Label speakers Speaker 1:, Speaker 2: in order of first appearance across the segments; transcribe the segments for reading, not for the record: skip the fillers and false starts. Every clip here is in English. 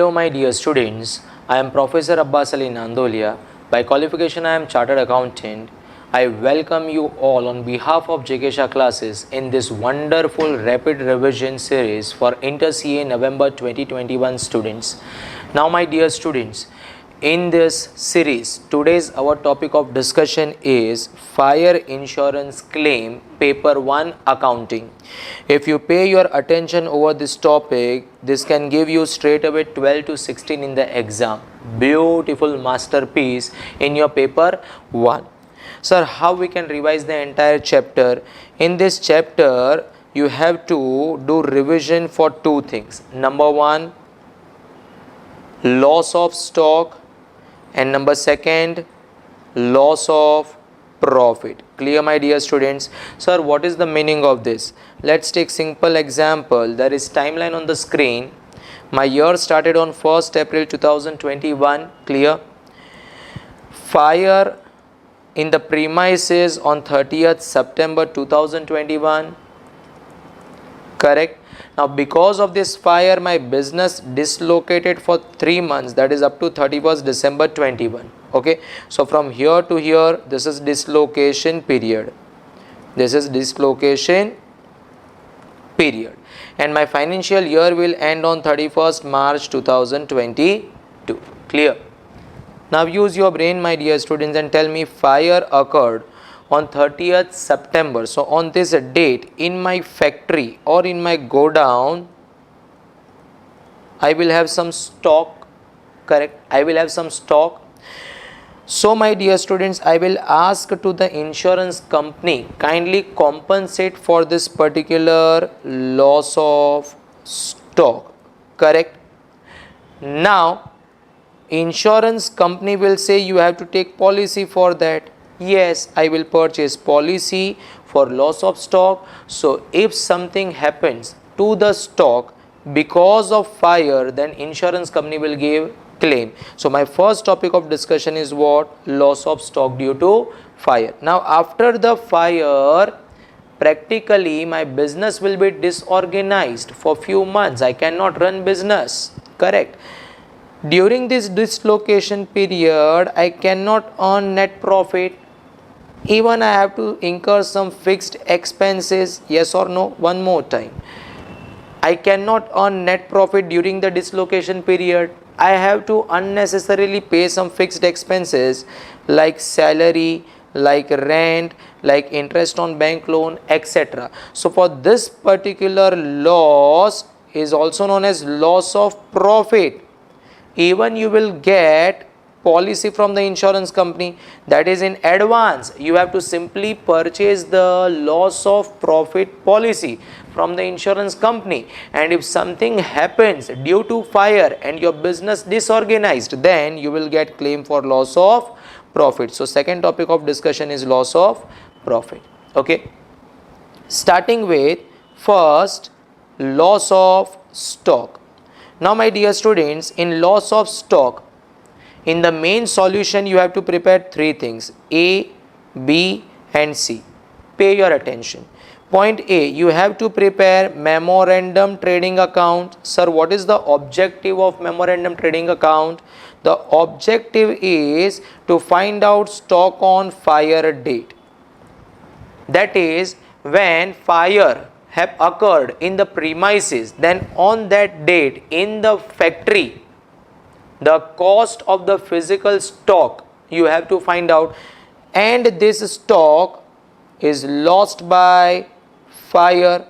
Speaker 1: Hello my dear students, I am Professor Abbas Ali Nandolia. By qualification I am Chartered Accountant. I welcome you all on behalf of JK Shah classes in this wonderful rapid revision series for Inter CA November 2021 students. Now my dear students, in this series, today's our topic of discussion is Fire Insurance Claim Paper 1 Accounting. If you pay your attention over this topic, this can give you straight away 12 to 16 in the exam. Beautiful masterpiece in your paper 1. Sir, how we can revise the entire chapter? In this chapter, you have to do revision for two things. Number 1, loss of stock, and number 2, loss of profit. Clear my dear students? Sir, what is the meaning of this? Let's take simple example. There is timeline on the screen. My year started on 1st April 2021. Clear? Fire in the premises on 30th September 2021. Correct? Now because of this fire, my business dislocated for 3 months, that is up to 31st December 21. Okay, so from here to here, this is dislocation period. This is dislocation period. And my financial year will end on 31st March 2022. Clear? Now use your brain my dear students and tell me fire occurred on 30th September. So on this date in my factory or in my godown, I will have some stock. Correct? I will have some stock. So my dear students, I will ask to the insurance company kindly compensate for this particular loss of stock. Correct? Now insurance company will say you have to take policy for that. Yes, I will purchase policy for loss of stock. So if something happens to the stock because of fire, then insurance company will give claim. So my first topic of discussion is what? Loss of stock due to fire. Now after the fire, practically my business will be disorganized for few months. I cannot run business. Correct? During this dislocation period, I cannot earn net profit. Even I have to incur some fixed expenses. Yes or no? One more time. I cannot earn net profit during the dislocation period. I have to unnecessarily pay some fixed expenses like salary, like rent, like interest on bank loan, etc. So for this particular loss is also known as loss of profit. Even you will get policy from the insurance company, that is in advance. You have to simply purchase the loss of profit policy from the insurance company, and if something happens due to fire and your business disorganized, then you will get claim for loss of profit. So second topic of discussion is loss of profit. Okay, starting with first, loss of stock. Now my dear students, in loss of stock, in the main solution you have to prepare three things: A, B and C. Pay your attention. Point A, you have to prepare memorandum trading account. Sir, what is the objective of memorandum trading account? The objective is to find out stock on fire date. That is, when fire have occurred in the premises, then on that date in the factory, the cost of the physical stock you have to find out, and this stock is lost by fire.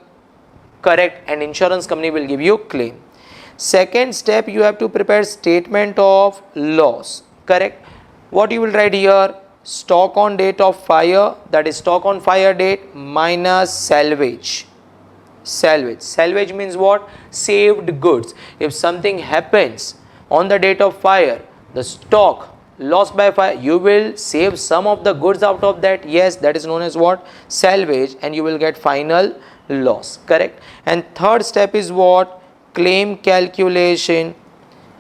Speaker 1: Correct? And insurance company will give you claim. Second step, you have to prepare statement of loss. Correct? What you will write here? Stock on date of fire, that is stock on fire date minus salvage. Salvage means what? Saved goods. If something happens on the date of fire, the stock lost by fire, you will save some of the goods out of that. Yes, that is known as what? Salvage, and you will get final loss. Correct? And third step is what? Claim calculation.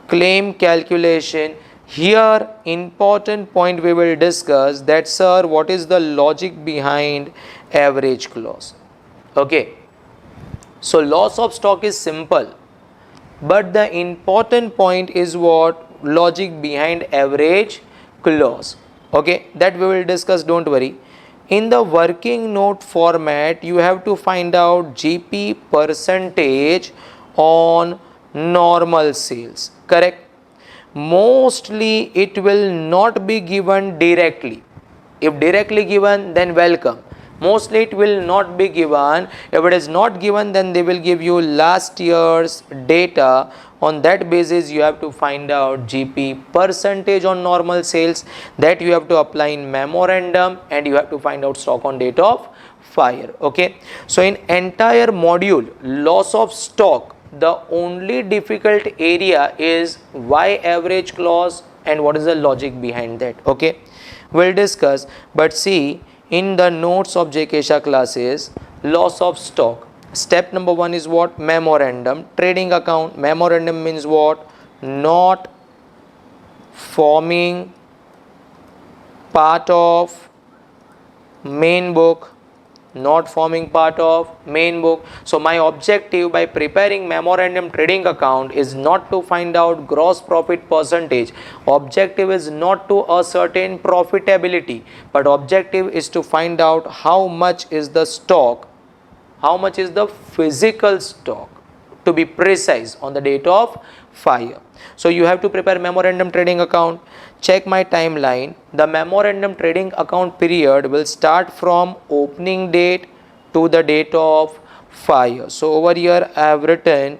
Speaker 1: Claim calculation. Here important point we will discuss that, sir, what is the logic behind average clause? Okay. So loss of stock is simple. But the important point is what? Logic behind average clause. Okay, that we will discuss, don't worry. In the working note format, you have to find out GP percentage on normal sales, correct? Mostly it will not be given directly. If directly given, then welcome. Mostly it will not be given. If it is not given, then they will give you last year's data. On that basis, you have to find out GP percentage on normal sales, that you have to apply in memorandum, and you have to find out stock on date of fire. Okay, so in entire module loss of stock, the only difficult area is why average clause and what is the logic behind that. Okay, we'll discuss. But see, in the notes of JK Shah classes, loss of stock, step number 1 is what? Memorandum. Trading account, memorandum means what? Not forming part of main book, not forming part of main book. So my objective by preparing memorandum trading account is not to find out gross profit percentage. Objective is not to ascertain profitability, but objective is to find out how much is the stock, how much is the physical stock, to be precise, on the date of fire. So you have to prepare memorandum trading account. Check my timeline. The memorandum trading account period will start from opening date to the date of fire. So over here I have written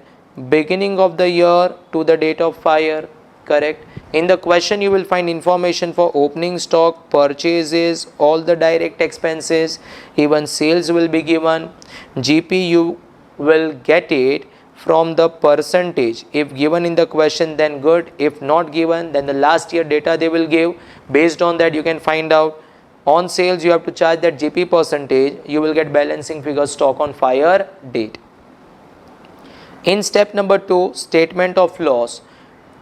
Speaker 1: beginning of the year to the date of fire, correct? In the question you will find information for opening stock, purchases, all the direct expenses, even sales will be given. GP you will get it from the percentage. If given in the question, then good. If not given, then the last year data they will give. Based on that you can find out. On sales you have to charge that GP percentage. You will get balancing figure stock on fire date. In step number 2, statement of loss,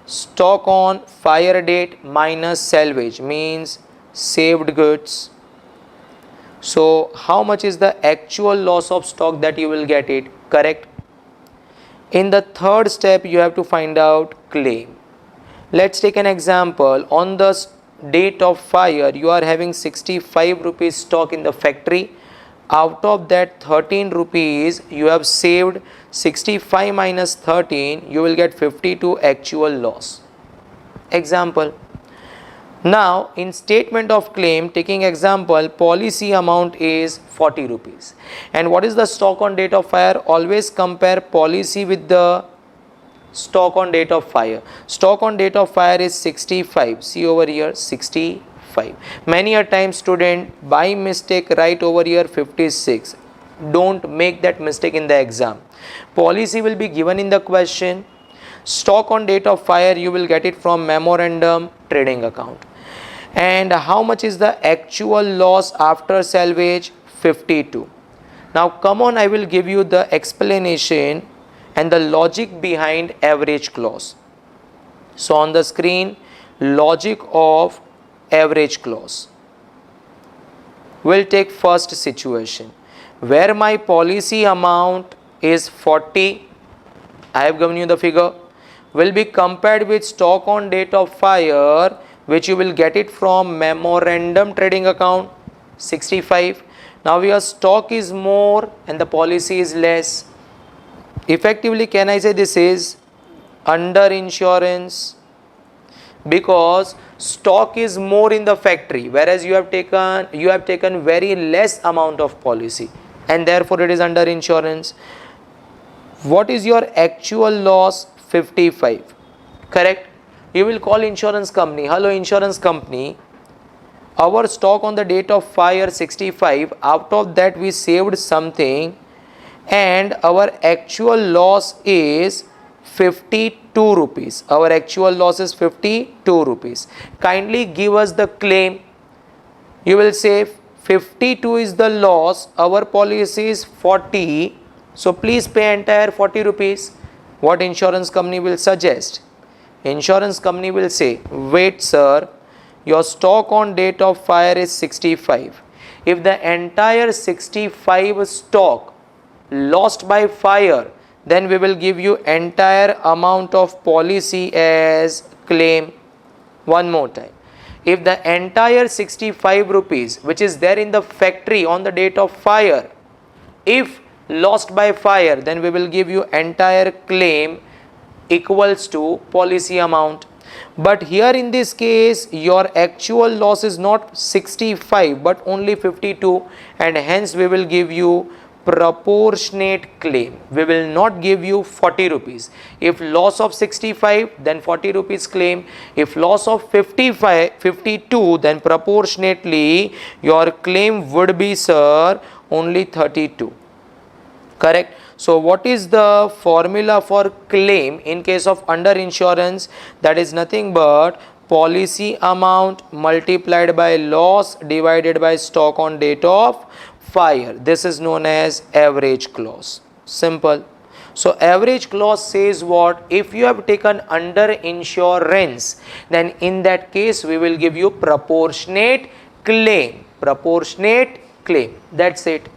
Speaker 1: stock on fire date minus salvage means saved goods. So how much is the actual loss of stock that you will get it, correct? In the third step you have to find out claim. Let's take an example. On the date of fire you are having 65 rupees stock in the factory. Out of that 13 rupees you have saved. 65 minus 13, you will get 52 actual loss. Example. Now in statement of claim, taking example, policy amount is 40 rupees. And what is the stock on date of fire? Always compare policy with the stock on date of fire. Stock on date of fire is 65. See over here, 65. Many a time student by mistake write over here 56. Don't make that mistake in the exam. Policy will be given in the question. Stock on date of fire you will get it from memorandum trading account. And how much is the actual loss after salvage? 52. Now come on, I will give you the explanation and the logic behind average clause. So on the screen, logic of average clause. We'll take first situation where my policy amount is 40. I have given you the figure. Will be compared with stock on date of fire, which you will get it from memorandum trading account, 65. Now your stock is more and the policy is less. Effectively, can I say this is under insurance, because stock is more in the factory, whereas you have taken very less amount of policy, and therefore it is under insurance. What is your actual loss? 55, correct? You will call insurance company. Hello insurance company, our stock on the date of fire 65, out of that we saved something and our actual loss is 52 rupees. Our actual loss is 52 rupees. Kindly give us the claim. You will say 52 is the loss, our policy is 40, so please pay entire 40 rupees. What insurance company will suggest? Insurance company will say, wait sir, your stock on date of fire is 65. If the entire 65 stock lost by fire, then we will give you entire amount of policy as claim. One more time, if the entire 65 rupees which is there in the factory on the date of fire, if lost by fire, then we will give you entire claim equals to policy amount. But here in this case your actual loss is not 65 but only 52, and hence we will give you proportionate claim. We will not give you 40 rupees. If loss of 65, then 40 rupees claim. If loss of 52, then proportionately your claim would be, sir, only 32. Correct? So what is the formula for claim in case of underinsurance? That is nothing but policy amount multiplied by loss divided by stock on date of fire. This is known as average clause. Simple. So average clause says what? If you have taken under insurance, then in that case we will give you proportionate claim. Proportionate claim. That's it.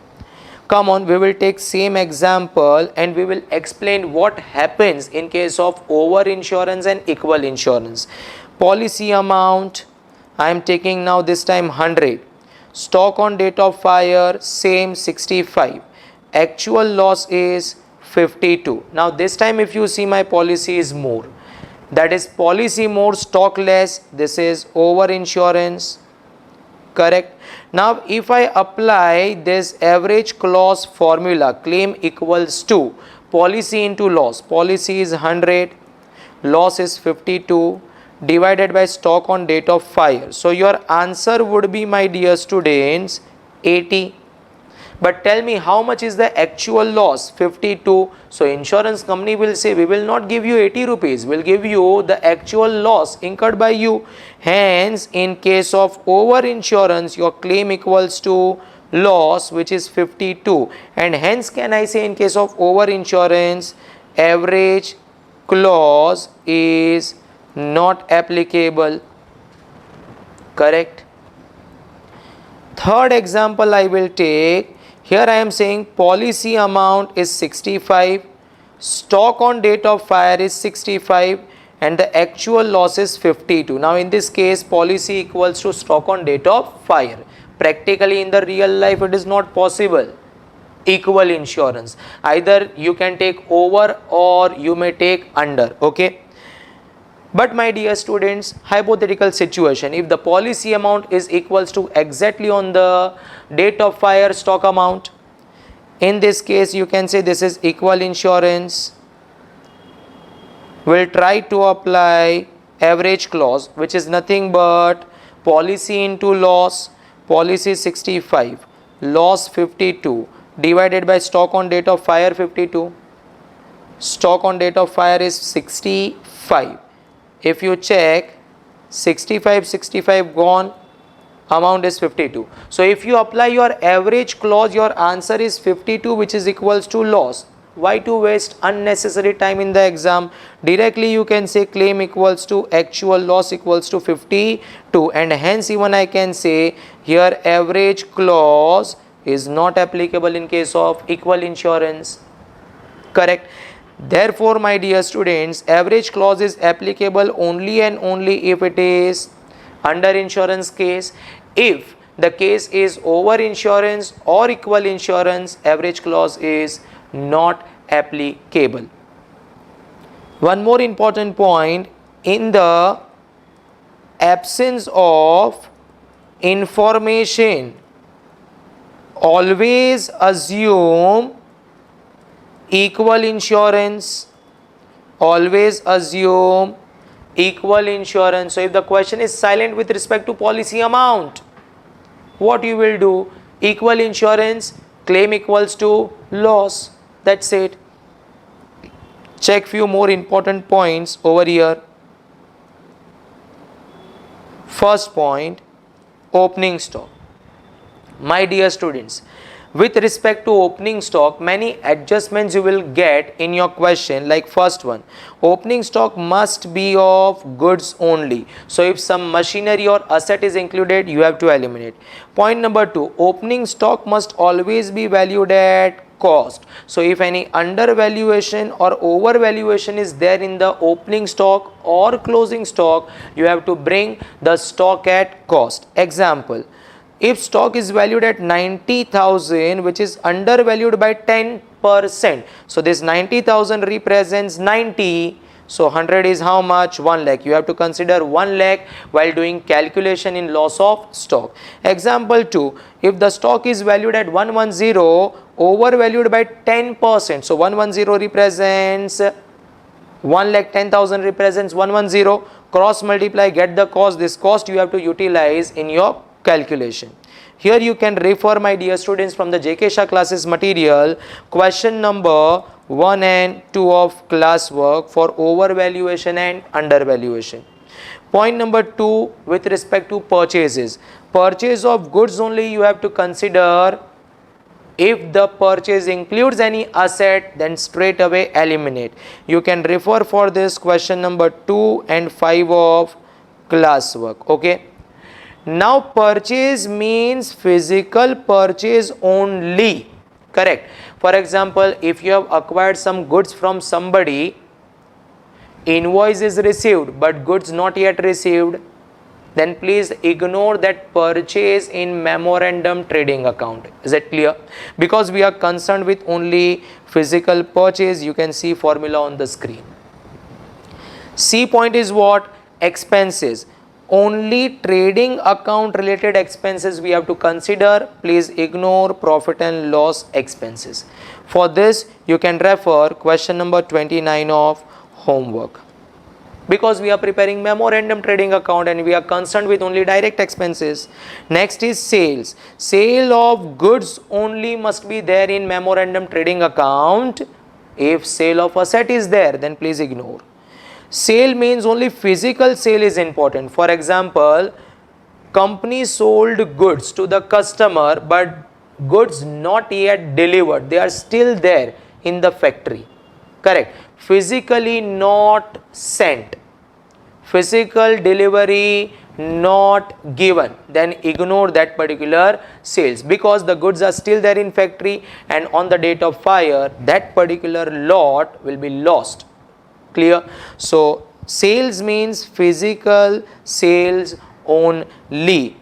Speaker 1: Come on, we will take same example and we will explain what happens in case of over insurance and equal insurance. Policy amount, I am taking now this time 100. Stock on date of fire, same 65. Actual loss is 52. Now this time if you see my policy is more. That is policy more, stock less. This is over insurance. Correct? Now if I apply this average clause formula, claim equals to policy into loss. Policy is 100, loss is 52 divided by stock on date of fire. So your answer would be, my dear students, 80. But tell me how much is the actual loss? 52. So insurance company will say we will not give you 80 rupees. We'll give you the actual loss incurred by you. Hence in case of over insurance your claim equals to loss which is 52. And hence can I say in case of over insurance average clause is not applicable. Correct? Third example I will take. Here I am saying policy amount is 65, stock on date of fire is 65 and the actual loss is 52. Now in this case policy equals to stock on date of fire. Practically in the real life it is not possible. Equal insurance. Either you can take over or you may take under. Okay. But my dear students, hypothetical situation, if the policy amount is equals to exactly on the date of fire stock amount, in this case you can say this is equal insurance. We'll try to apply average clause which is nothing but policy into loss. Policy 65, loss 52 divided by stock on date of fire 52. Stock on date of fire is 65. If you check 65 gone, amount is 52. So if you apply your average clause, your answer is 52 which is equals to loss. Why to waste unnecessary time in the exam? Directly you can say claim equals to actual loss equals to 52, and hence even I can say here average clause is not applicable in case of equal insurance. Correct? Therefore, my dear students, average clause is applicable only and only if it is under insurance case. If the case is over insurance or equal insurance, average clause is not applicable. One more important point, in the absence of information, always assume equal insurance. Always assume equal insurance. So if the question is silent with respect to policy amount, what you will do? Equal insurance, claim equals to loss. That's it. Check few more important points over here. First point, opening stock. My dear students, with respect to opening stock, many adjustments you will get in your question. Like first one, opening stock must be of goods only. So if some machinery or asset is included, you have to eliminate. Point number two, opening stock must always be valued at cost. So if any undervaluation or overvaluation is there in the opening stock or closing stock, you have to bring the stock at cost. Example, if stock is valued at 90,000, which is undervalued by 10%, so this 90,000 represents 90. So 100 is how much? 1 lakh. You have to consider 1 lakh while doing calculation in loss of stock. Example 2, if the stock is valued at 110, overvalued by 10%. So 110 represents 1 lakh, 10,000 represents 110. Cross multiply, get the cost. This cost you have to utilize in your calculation. Here you can refer, my dear students, from the JK Shah classes material, question number 1 and 2 of classwork for overvaluation and undervaluation. Point number 2, with respect to purchases. Purchase of goods only you have to consider. If the purchase includes any asset, then straight away eliminate. You can refer for this question number 2 and 5 of classwork. Okay. Now purchase means physical purchase only. Correct. For example, if you have acquired some goods from somebody, invoice is received but goods not yet received, then please ignore that purchase in memorandum trading account. Is it clear? Because we are concerned with only physical purchase. You can see formula on the screen. C point is what? Expenses. Only trading account related expenses we have to consider. Please ignore profit and loss expenses. For this you can refer question number 29 of homework. Because we are preparing memorandum trading account and we are concerned with only direct expenses. Next is sales. Sale of goods only must be there in memorandum trading account. If sale of asset is there, then please ignore. Sale means only physical sale is important. For example, company sold goods to the customer but goods not yet delivered. They are still there in the factory. Correct. Physically not sent. Physical delivery not given. Then ignore that particular sales, because the goods are still there in factory and on the date of fire that particular lot will be lost. Clear? So sales means physical sales only.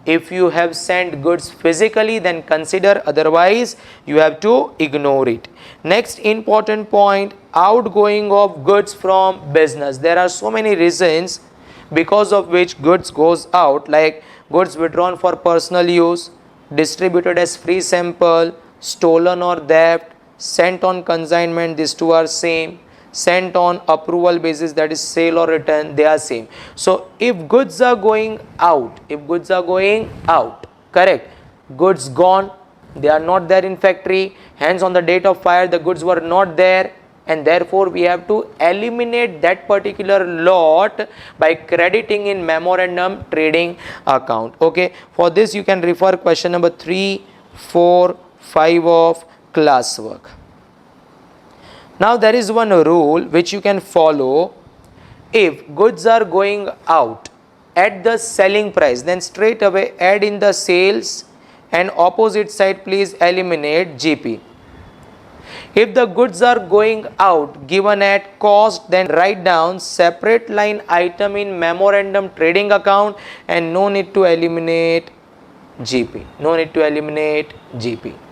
Speaker 1: If you have sent goods physically, then consider, otherwise you have to ignore it. Next important point, outgoing of goods from business. There are so many reasons because of which goods goes out, like goods withdrawn for personal use, distributed as free sample, stolen or theft, sent on consignment. These two are same. Sent on approval basis, that is sale or return, they are same. So if goods are going out, correct, goods gone, they are not there in factory, hence on the date of fire the goods were not there, and therefore we have to eliminate that particular lot by crediting in memorandum trading account. Okay, for this you can refer question number 3, 4, 5 of classwork. Now there is one rule which you can follow. If goods are going out at the selling price, then straight away add in the sales and opposite side please eliminate GP. If the goods are going out given at cost, then write down separate line item in memorandum trading account and no need to eliminate GP.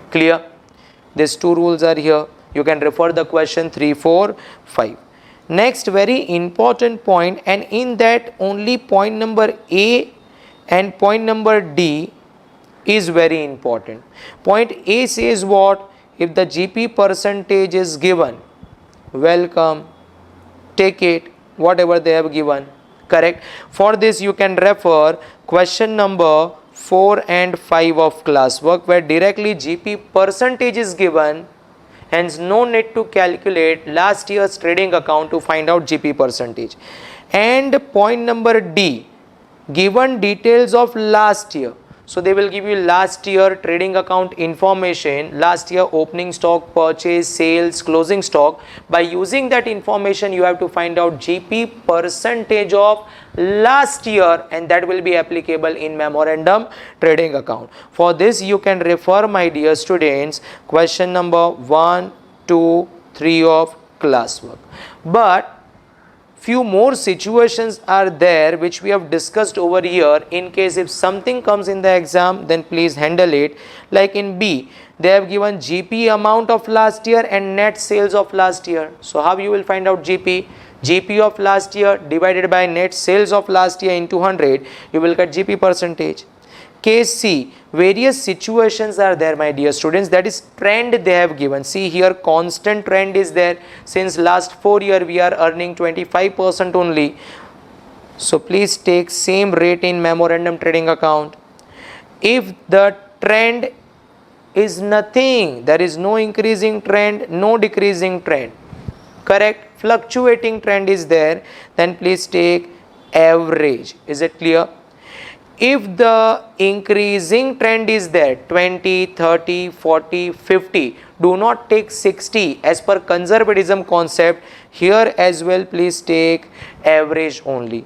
Speaker 1: Clear? These two rules are here. You can refer the question 3, 4, 5. Next very important point, and in that only point number A and point number D is very important. Point A says what? If the GP percentage is given, welcome, take it, whatever they have given. Correct. For this you can refer question number 4 and 5 of classwork, where directly GP percentage is given. Hence no need to calculate last year's trading account to find out GP percentage. And point number D, given details of last year. So they will give you last year trading account information, last year opening stock, purchase, sales, closing stock. By using that information you have to find out GP percentage of last year, and that will be applicable in memorandum trading account. For this you can refer, my dear students, question number 1, 2, 3 of classwork. But few more situations are there which we have discussed over here. In case if something comes in the exam, then please handle it. Like in B, they have given GP amount of last year and net sales of last year. So how you will find out GP? GP of last year divided by net sales of last year into 100, you will get GP percentage. Case C, various situations are there, my dear students, that is trend they have given. See here, constant trend is there. Since last 4 years we are earning 25% only. So please take same rate in memorandum trading account. If the trend is nothing, there is no increasing trend, no decreasing trend, correct, fluctuating trend is there, then please take average. Is it clear? If the increasing trend is there, 20, 30, 40, 50, do not take 60 as per conservatism concept. Here as well, please take average only.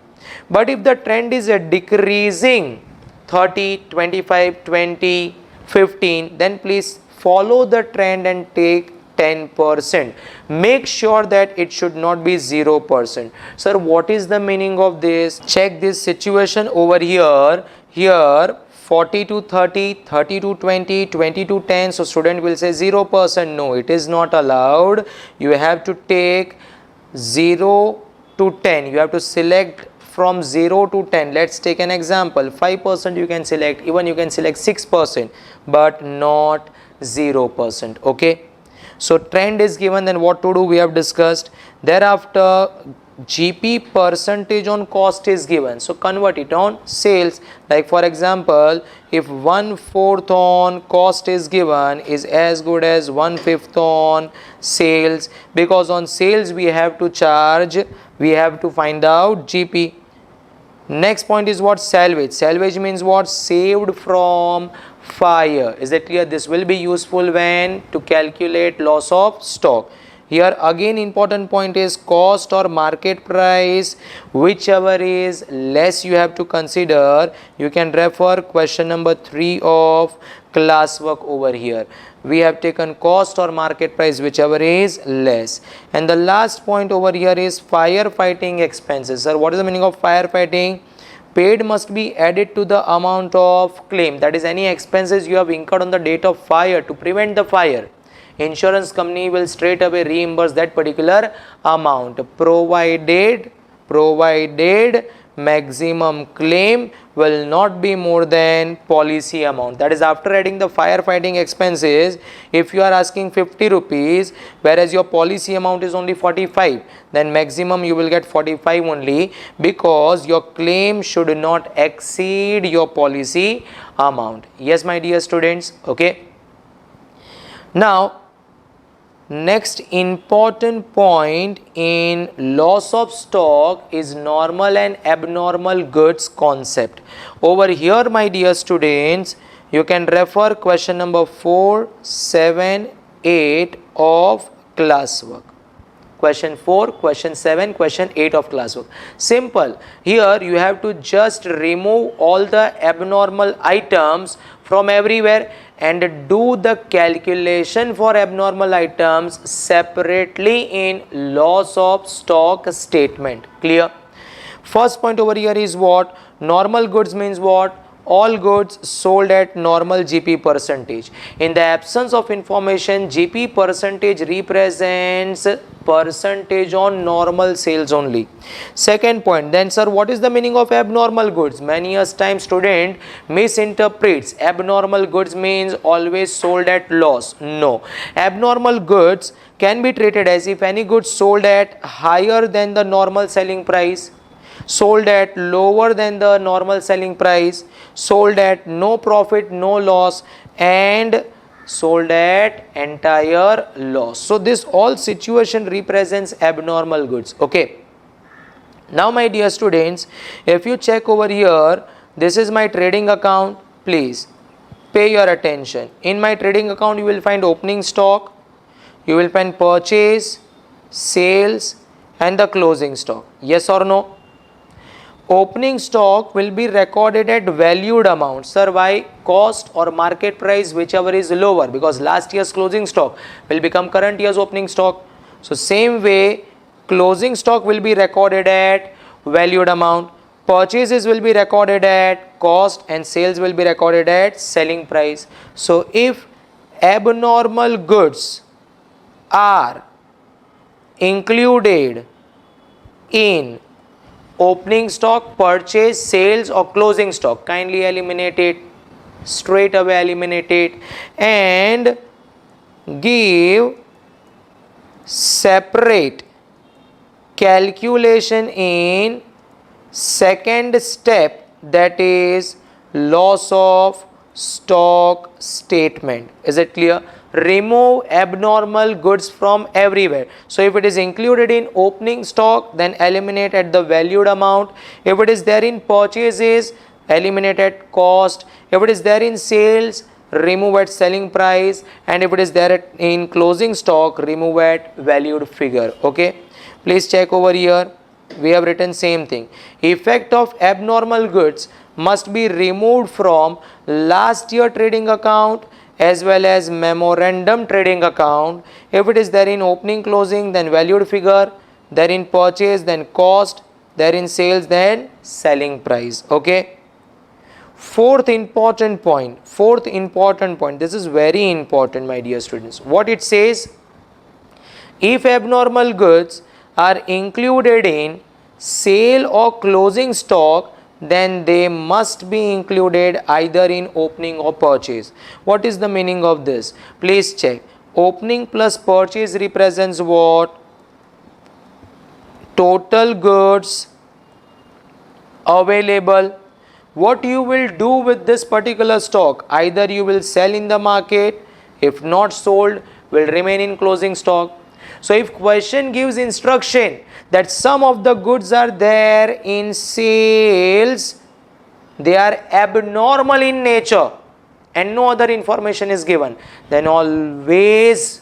Speaker 1: But if the trend is a decreasing, 30, 25, 20, 15, then please follow the trend and take 10%. Make sure that it should not be 0%. Sir, what is the meaning of this? Check this situation over here. Here 40 to 30, 30 to 20, 20 to 10. So student will say 0%. No, it is not allowed. You have to take 0 to 10. You have to select from 0 to 10. Let's take an example. 5% you can select, even you can select 6%, but not 0%. Okay. So trend is given, then what to do we have discussed. Thereafter GP percentage on cost is given. So convert it on sales. Like for example, if 1/4 on cost is given is as good as 1/5 on sales, because on sales we have to charge, we have to find out GP. Next point is what? Salvage. Salvage means what? Saved from fire. Is it clear? This will be useful when to calculate loss of stock. Here again important point is cost or market price, whichever is less you have to consider. You can refer question number 3 of classwork over here. We have taken cost or market price, whichever is less. And the last point over here is firefighting expenses. Sir, what is the meaning of firefighting? Paid must be added to the amount of claim, that is any expenses you have incurred on the date of fire to prevent the fire. Insurance company will straight away reimburse that particular amount, provided maximum claim will not be more than policy amount. That is after adding the firefighting expenses. If you are asking 50 rupees whereas your policy amount is only 45, then maximum you will get 45 only, because your claim should not exceed your policy amount. Yes, my dear students. Okay. Now next important point in loss of stock is normal and abnormal goods concept. Over here, my dear students, you can refer question number 4, 7, 8 of classwork. Question 4, question 7, question 8 of classwork. Simple. Here you have to just remove all the abnormal items from everywhere and do the calculation for abnormal items separately in loss of stock statement. Clear? First point over here is what? Normal goods means what? All goods sold at normal GP percentage. In the absence of information, GP percentage represents percentage on normal sales only. Second point, then sir, what is the meaning of abnormal goods? Many a time student misinterprets. Abnormal goods means always sold at loss. No. Abnormal goods can be treated as if any goods sold at higher than the normal selling price, sold at lower than the normal selling price, sold at no profit, no loss, and sold at entire loss. So this all situation represents abnormal goods. Okay. Now my dear students, if you check over here, this is my trading account. Please pay your attention. In my trading account you will find opening stock, you will find purchase, sales, and the closing stock. Yes or no? opening stock will be recorded at valued amount. Sir, why? Cost or market price, whichever is lower, because last year's closing stock will become current year's opening stock. So same way, closing stock will be recorded at valued amount, purchases will be recorded at cost, and sales will be recorded at selling price. So if abnormal goods are included in opening stock, purchase, sales or closing stock, kindly eliminate it, straight away eliminate it, and give separate calculation in second step, that is loss of stock statement. Is it clear? Remove abnormal goods from everywhere. So if it is included in opening stock, then eliminate at the valued amount. If it is there in purchases, eliminate at cost. If it is there in sales, remove at selling price. And if it is there in closing stock, remove at valued figure. Okay, please check over here. We have written same thing. Effect of abnormal goods must be removed from last year trading account as well as memorandum trading account. If it is there in opening, closing, then valued figure, there in purchase, then cost, there in sales, then selling price. Okay, fourth important point, this is very important, my dear students. What it says: if abnormal goods are included in sale or closing stock, then they must be included either in opening or purchase. What is the meaning of this? Please check. Opening plus purchase represents what? Total goods available. What you will do with this particular stock? Either you will sell in the market, if not sold, will remain in closing stock. So if question gives instruction that some of the goods are there in sales, they are abnormal in nature and no other information is given, then always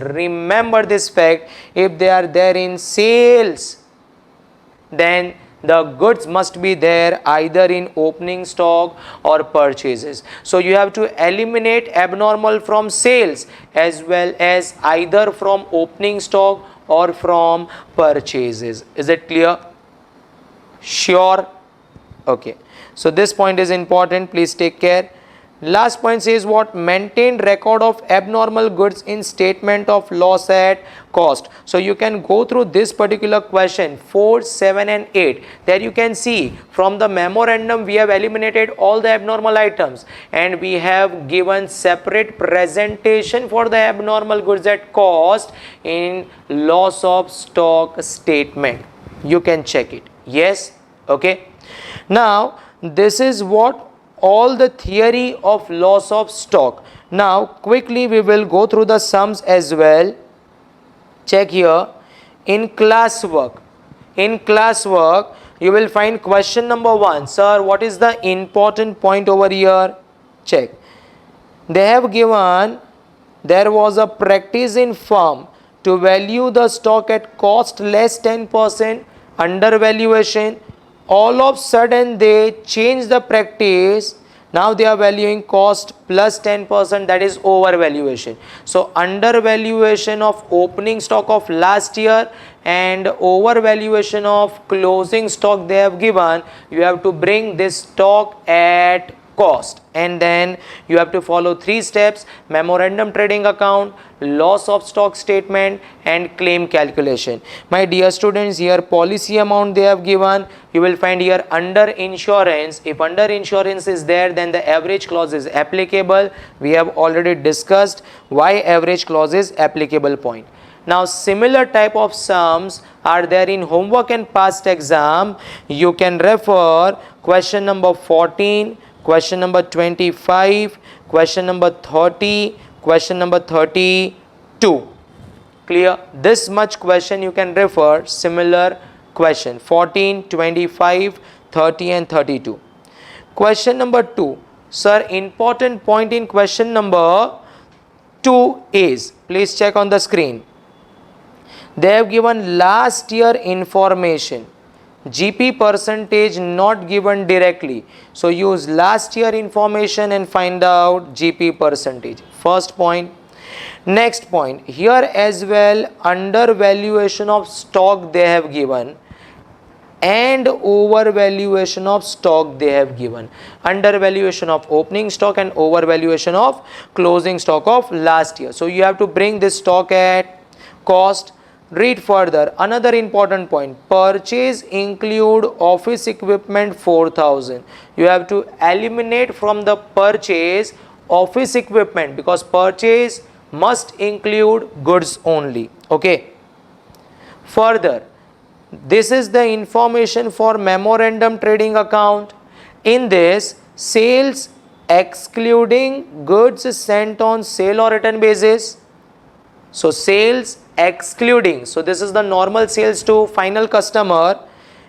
Speaker 1: remember this fact: if they are there in sales, then the goods must be there either in opening stock or purchases. So you have to eliminate abnormal from sales as well as either from opening stock or from purchases. Is it clear? Sure? Okay. So this point is important. Please take care. Last point says what? Maintain record of abnormal goods in statement of loss at cost. So you can go through this particular question 4, 7 and 8. There you can see from the memorandum we have eliminated all the abnormal items and we have given separate presentation for the abnormal goods at cost in loss of stock statement. You can check it. Yes? Okay. Now this is what all the theory of loss of stock. Now quickly we will go through the sums as well. Check here. In classwork you will find question number 1. Sir, what is the important point over here? Check. They have given there was a practice in firm to value the stock at cost less 10% undervaluation. All of sudden they change the practice. Now they are valuing cost plus 10%, that is overvaluation. So undervaluation of opening stock of last year and overvaluation of closing stock they have given. You have to bring this stock at cost and then you have to follow 3 steps: memorandum trading account, loss of stock statement and claim calculation. My dear students, here policy amount they have given. You will find here under insurance. If under insurance is there, then the average clause is applicable. We have already discussed why average clause is applicable point. Now similar type of sums are there in homework and past exam. You can refer question number 14, question number 25, question number 30, question number 32. Clear? This much question you can refer, similar question 14, 25, 30 and 32. Question number 2. Sir, important point in question number 2 is, please check on the screen. They have given last year information. GP percentage not given directly. So use last year information and find out GP percentage. First point. Next point, here as well undervaluation of stock they have given and overvaluation of stock they have given. Undervaluation of opening stock and overvaluation of closing stock of last year. So you have to bring this stock at cost. Read further. Another important point, purchase include office equipment 4,000. You have to eliminate from the purchase office equipment because purchase must include goods only. Okay. Further, this is the information for memorandum trading account. In this, sales excluding goods sent on sale or return basis. So sales excluding, so this is the normal sales to final customer,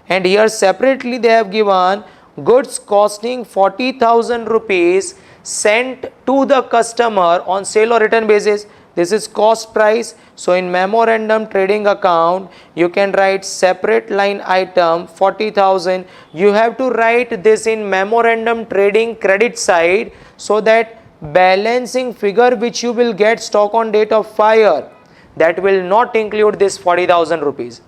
Speaker 1: and here separately they have given goods costing 40,000 rupees sent to the customer on sale or return basis. This is cost price. So in memorandum trading account you can write separate line item 40,000. You have to write this in memorandum trading credit side so that balancing figure which you will get stock on date of fire, that will not include this 40,000 rupees.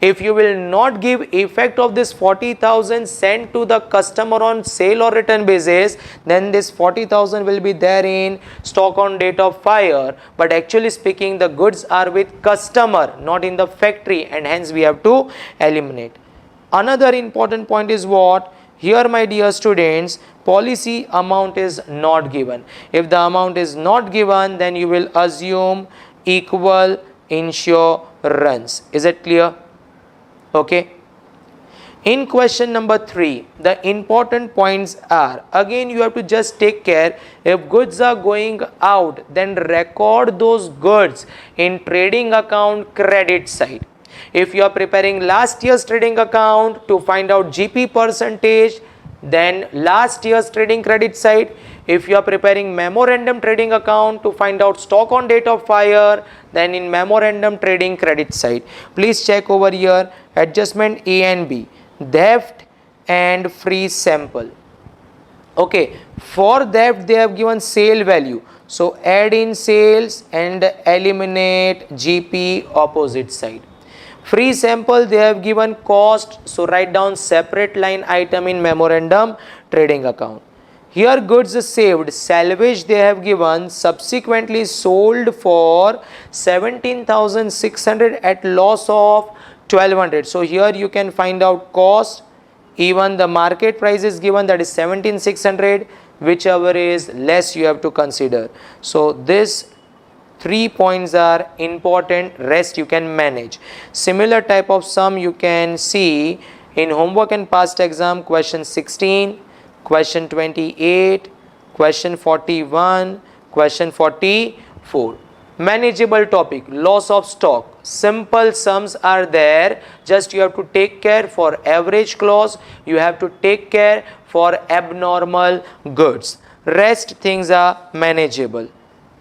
Speaker 1: If you will not give effect of this 40,000 sent to the customer on sale or return basis, then this 40,000 will be there in stock on date of fire. But actually speaking, the goods are with customer, not in the factory, and hence we have to eliminate. Another important point is what? Here, my dear students, policy amount is not given. If the amount is not given, then you will assume equal insurance. Is it clear? Okay. In question number 3, the important points are, again you have to just take care, if goods are going out, then record those goods in trading account credit side. If you are preparing last year's trading account to find out GP percentage, then last year's trading credit side. If you are preparing memorandum trading account to find out stock on date of fire, then in memorandum trading credit side. Please check over here, adjustment A and B, theft and free sample. Okay, for theft they have given sale value. So add in sales and eliminate GP opposite side. Free sample they have given cost, so write down separate line item in memorandum trading account. Here goods saved, salvage they have given, subsequently sold for 17,600 at loss of 1,200. So here you can find out cost, even the market price is given, that is 17,600, whichever is less you have to consider. So this 3 points are important, rest you can manage. Similar type of sum you can see in homework and past exam, question 16, question 28, question 41, question 44. Manageable topic, loss of stock. Simple sums are there, just you have to take care for average clause, you have to take care for abnormal goods. Rest things are manageable.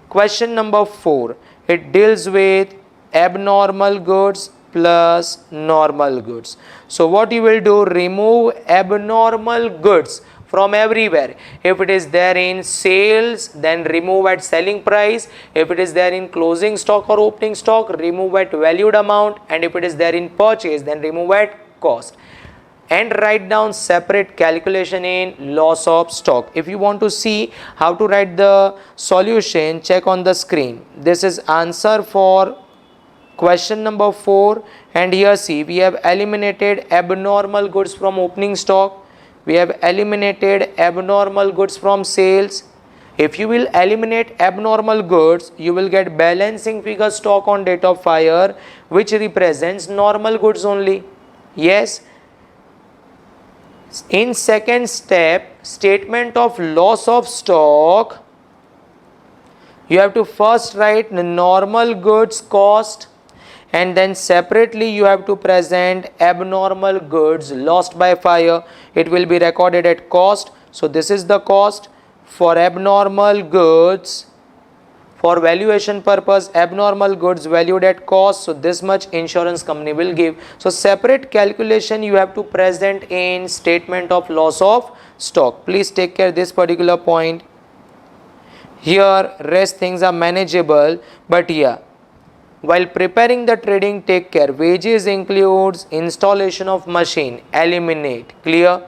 Speaker 1: Question number 4, it deals with abnormal goods plus normal goods. So what you will do, remove abnormal goods from everywhere. If it is there in sales, then remove at selling price. If it is there in closing stock or opening stock, remove at valued amount. And if it is there in purchase, then remove at cost. And write down separate calculation in loss of stock. If you want to see how to write the solution, check on the screen. This is answer for question number 4, and here see, we have eliminated abnormal goods from opening stock. We have eliminated abnormal goods from sales. If you will eliminate abnormal goods, you will get balancing figure stock on date of fire, which represents normal goods only. Yes. In second step, statement of loss of stock, you have to first write the normal goods cost, and then separately you have to present abnormal goods lost by fire. It will be recorded at cost. So this is the cost for abnormal goods For valuation purpose, abnormal goods valued at cost, so this much insurance company will give. So separate calculation you have to present in statement of loss of stock. Please take care this particular point. Here rest things are manageable, but yeah, while preparing the trading, take care. Wages includes installation of machine, eliminate. Clear?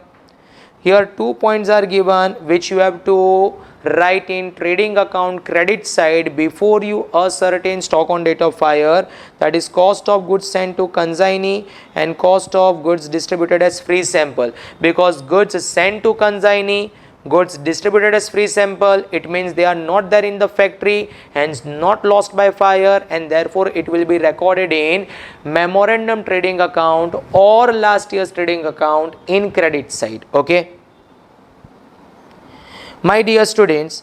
Speaker 1: Here 2 points are given which you have to write in trading account credit side before you ascertain stock on date of hire, that is cost of goods sent to consignee and cost of goods distributed as free sample. Because goods sent to consignee, goods distributed as free sample, it means they are not there in the factory, hence not lost by fire, and therefore it will be recorded in memorandum trading account or last year's trading account in credit side. Okay, my dear students,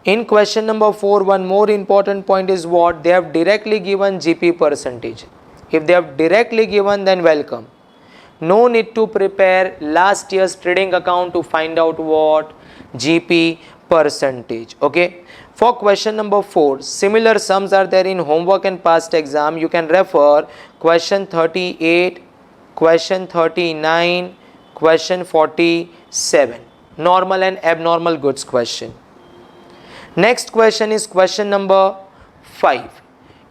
Speaker 1: in question number 4, one more important point is what? They have directly given GP percentage. If they have directly given, then welcome. No need to prepare last year's trading account to find out what? GP percentage. Okay. For question number 4, similar sums are there in homework and past exam. You can refer question 38, question 39, question 47. Normal and abnormal goods question. Next question is question number 5.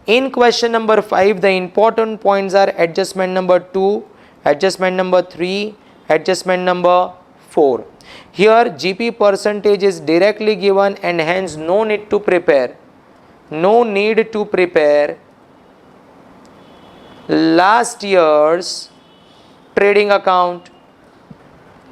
Speaker 1: In question number 5, the important points are adjustment number 2, adjustment number 3, adjustment number 4. Here GP percentage is directly given and hence no need to prepare. No need to prepare last year's trading account.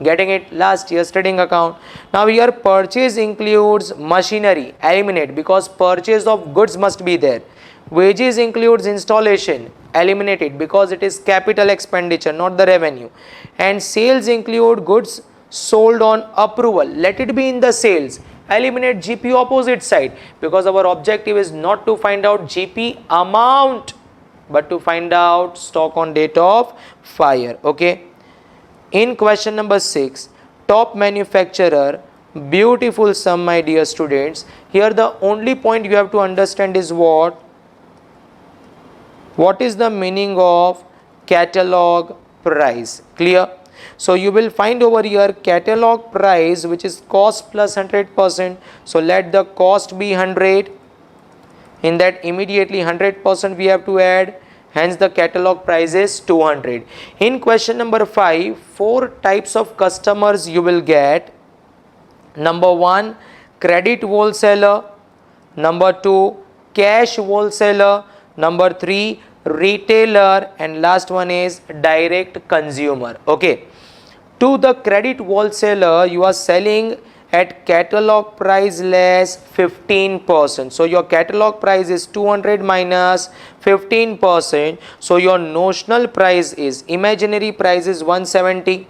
Speaker 1: Getting it? Last year's trading account. Now here purchase includes machinery, eliminate because purchase of goods must be there. Wages includes installation, eliminate it because it is capital expenditure, not the revenue. And sales include goods sold on approval, let it be in the sales. Eliminate GP opposite side because our objective is not to find out GP amount but to find out stock on date of fire. Okay. In question number 6, top manufacturer, beautiful sum, my dear students. Here the only point you have to understand is what? What is the meaning of catalog price? Clear? So you will find over here catalog price which is cost plus 100%. So let the cost be 100. In that immediately 100% we have to add. Hence the catalog price is 200. In question number 5, 4 types of customers you will get. Number 1, credit wholesaler. Number 2, cash wholesaler. Number 3, retailer. And last one is direct consumer. Okay. To the credit wholesaler, you are selling at catalog price less 15%. So your catalog price is 200 minus 15%. So your notional price is, imaginary price is 170.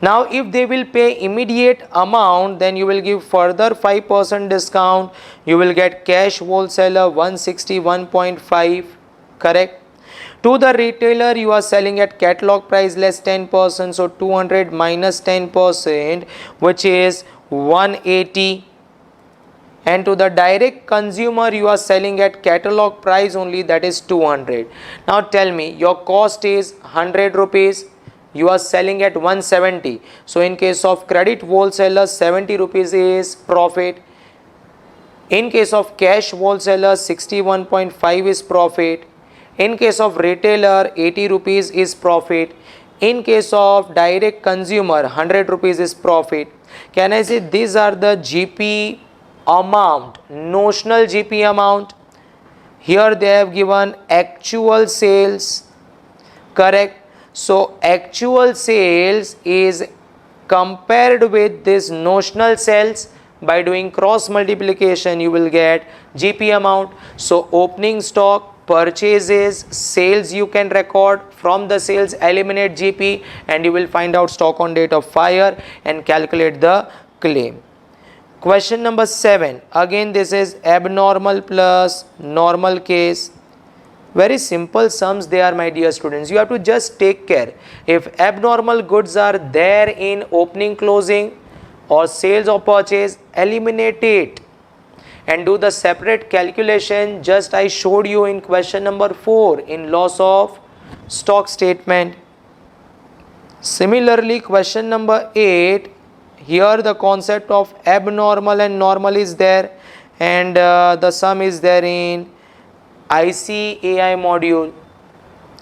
Speaker 1: Now if they will pay immediate amount, then you will give further 5% discount. You will get cash wholesaler 161.5. Correct? To the retailer, you are selling at catalog price less 10%. So 200 minus 10%, which is 180. And to the direct consumer, you are selling at catalog price only, that is 200. Now tell me, your cost is 100 rupees. You are selling at 170. So in case of credit wholesaler, 70 rupees is profit. In case of cash wholesaler, 61.5 is profit. In case of retailer, 80 rupees is profit. In case of direct consumer, 100 rupees is profit. Can I say these are the GP amount, notional GP amount? Here they have given actual sales. Correct? So actual sales is compared with this notional sales. By doing cross multiplication, you will get GP amount. So opening stock, purchases, sales you can record. From the sales, eliminate GP and you will find out stock on date of fire and calculate the claim. Question number 7. Again this is abnormal plus normal case. Very simple sums they are, my dear students. You have to just take care. If abnormal goods are there in opening, closing or sales or purchase, eliminate it. and do the separate calculation just I showed you in question number 4 in loss of stock statement. Similarly, question number 8, here the concept of abnormal and normal is there, and the sum is there in ICAI module.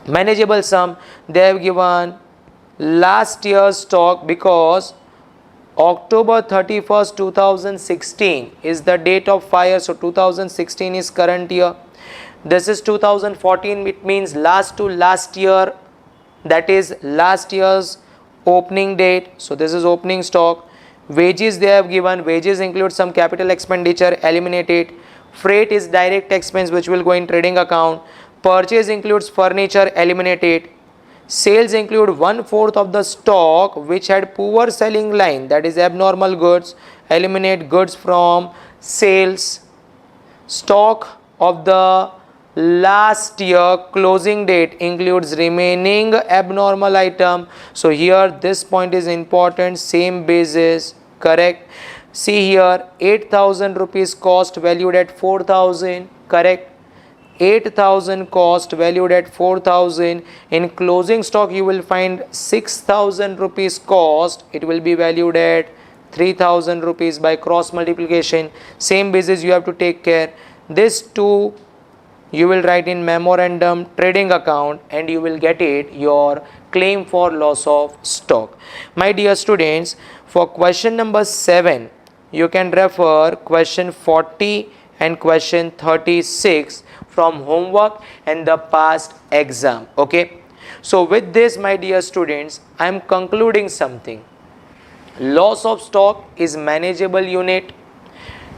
Speaker 1: Manageable sum, they have given last year's stock, because October 31st 2016 is the date of fire, so 2016 is current year. This is 2014, it means last to last year, that is last year's opening date, so this is opening stock. Wages they have given, wages include some capital expenditure, eliminate it. Freight is direct expense which will go in trading account. Purchase includes furniture, eliminate it. Sales include 1/4 of the stock which had poor selling line, that is abnormal goods, eliminate goods from sales. Stock of the last year closing date includes remaining abnormal item, so here this point is important, same basis, correct. See here, 8,000 rupees cost valued at 4,000, correct. 8,000 cost valued at 4,000. In closing stock you will find 6,000 rupees cost, it will be valued at 3,000 rupees by cross multiplication. Same basis you have to take care. This two you will write in memorandum trading account and you will get it your claim for loss of stock. My dear students, for question number 7 you can refer question 40 and question 36 from homework and the past exam. Okay, so with this my dear students, I am concluding something. Loss of stock is manageable unit.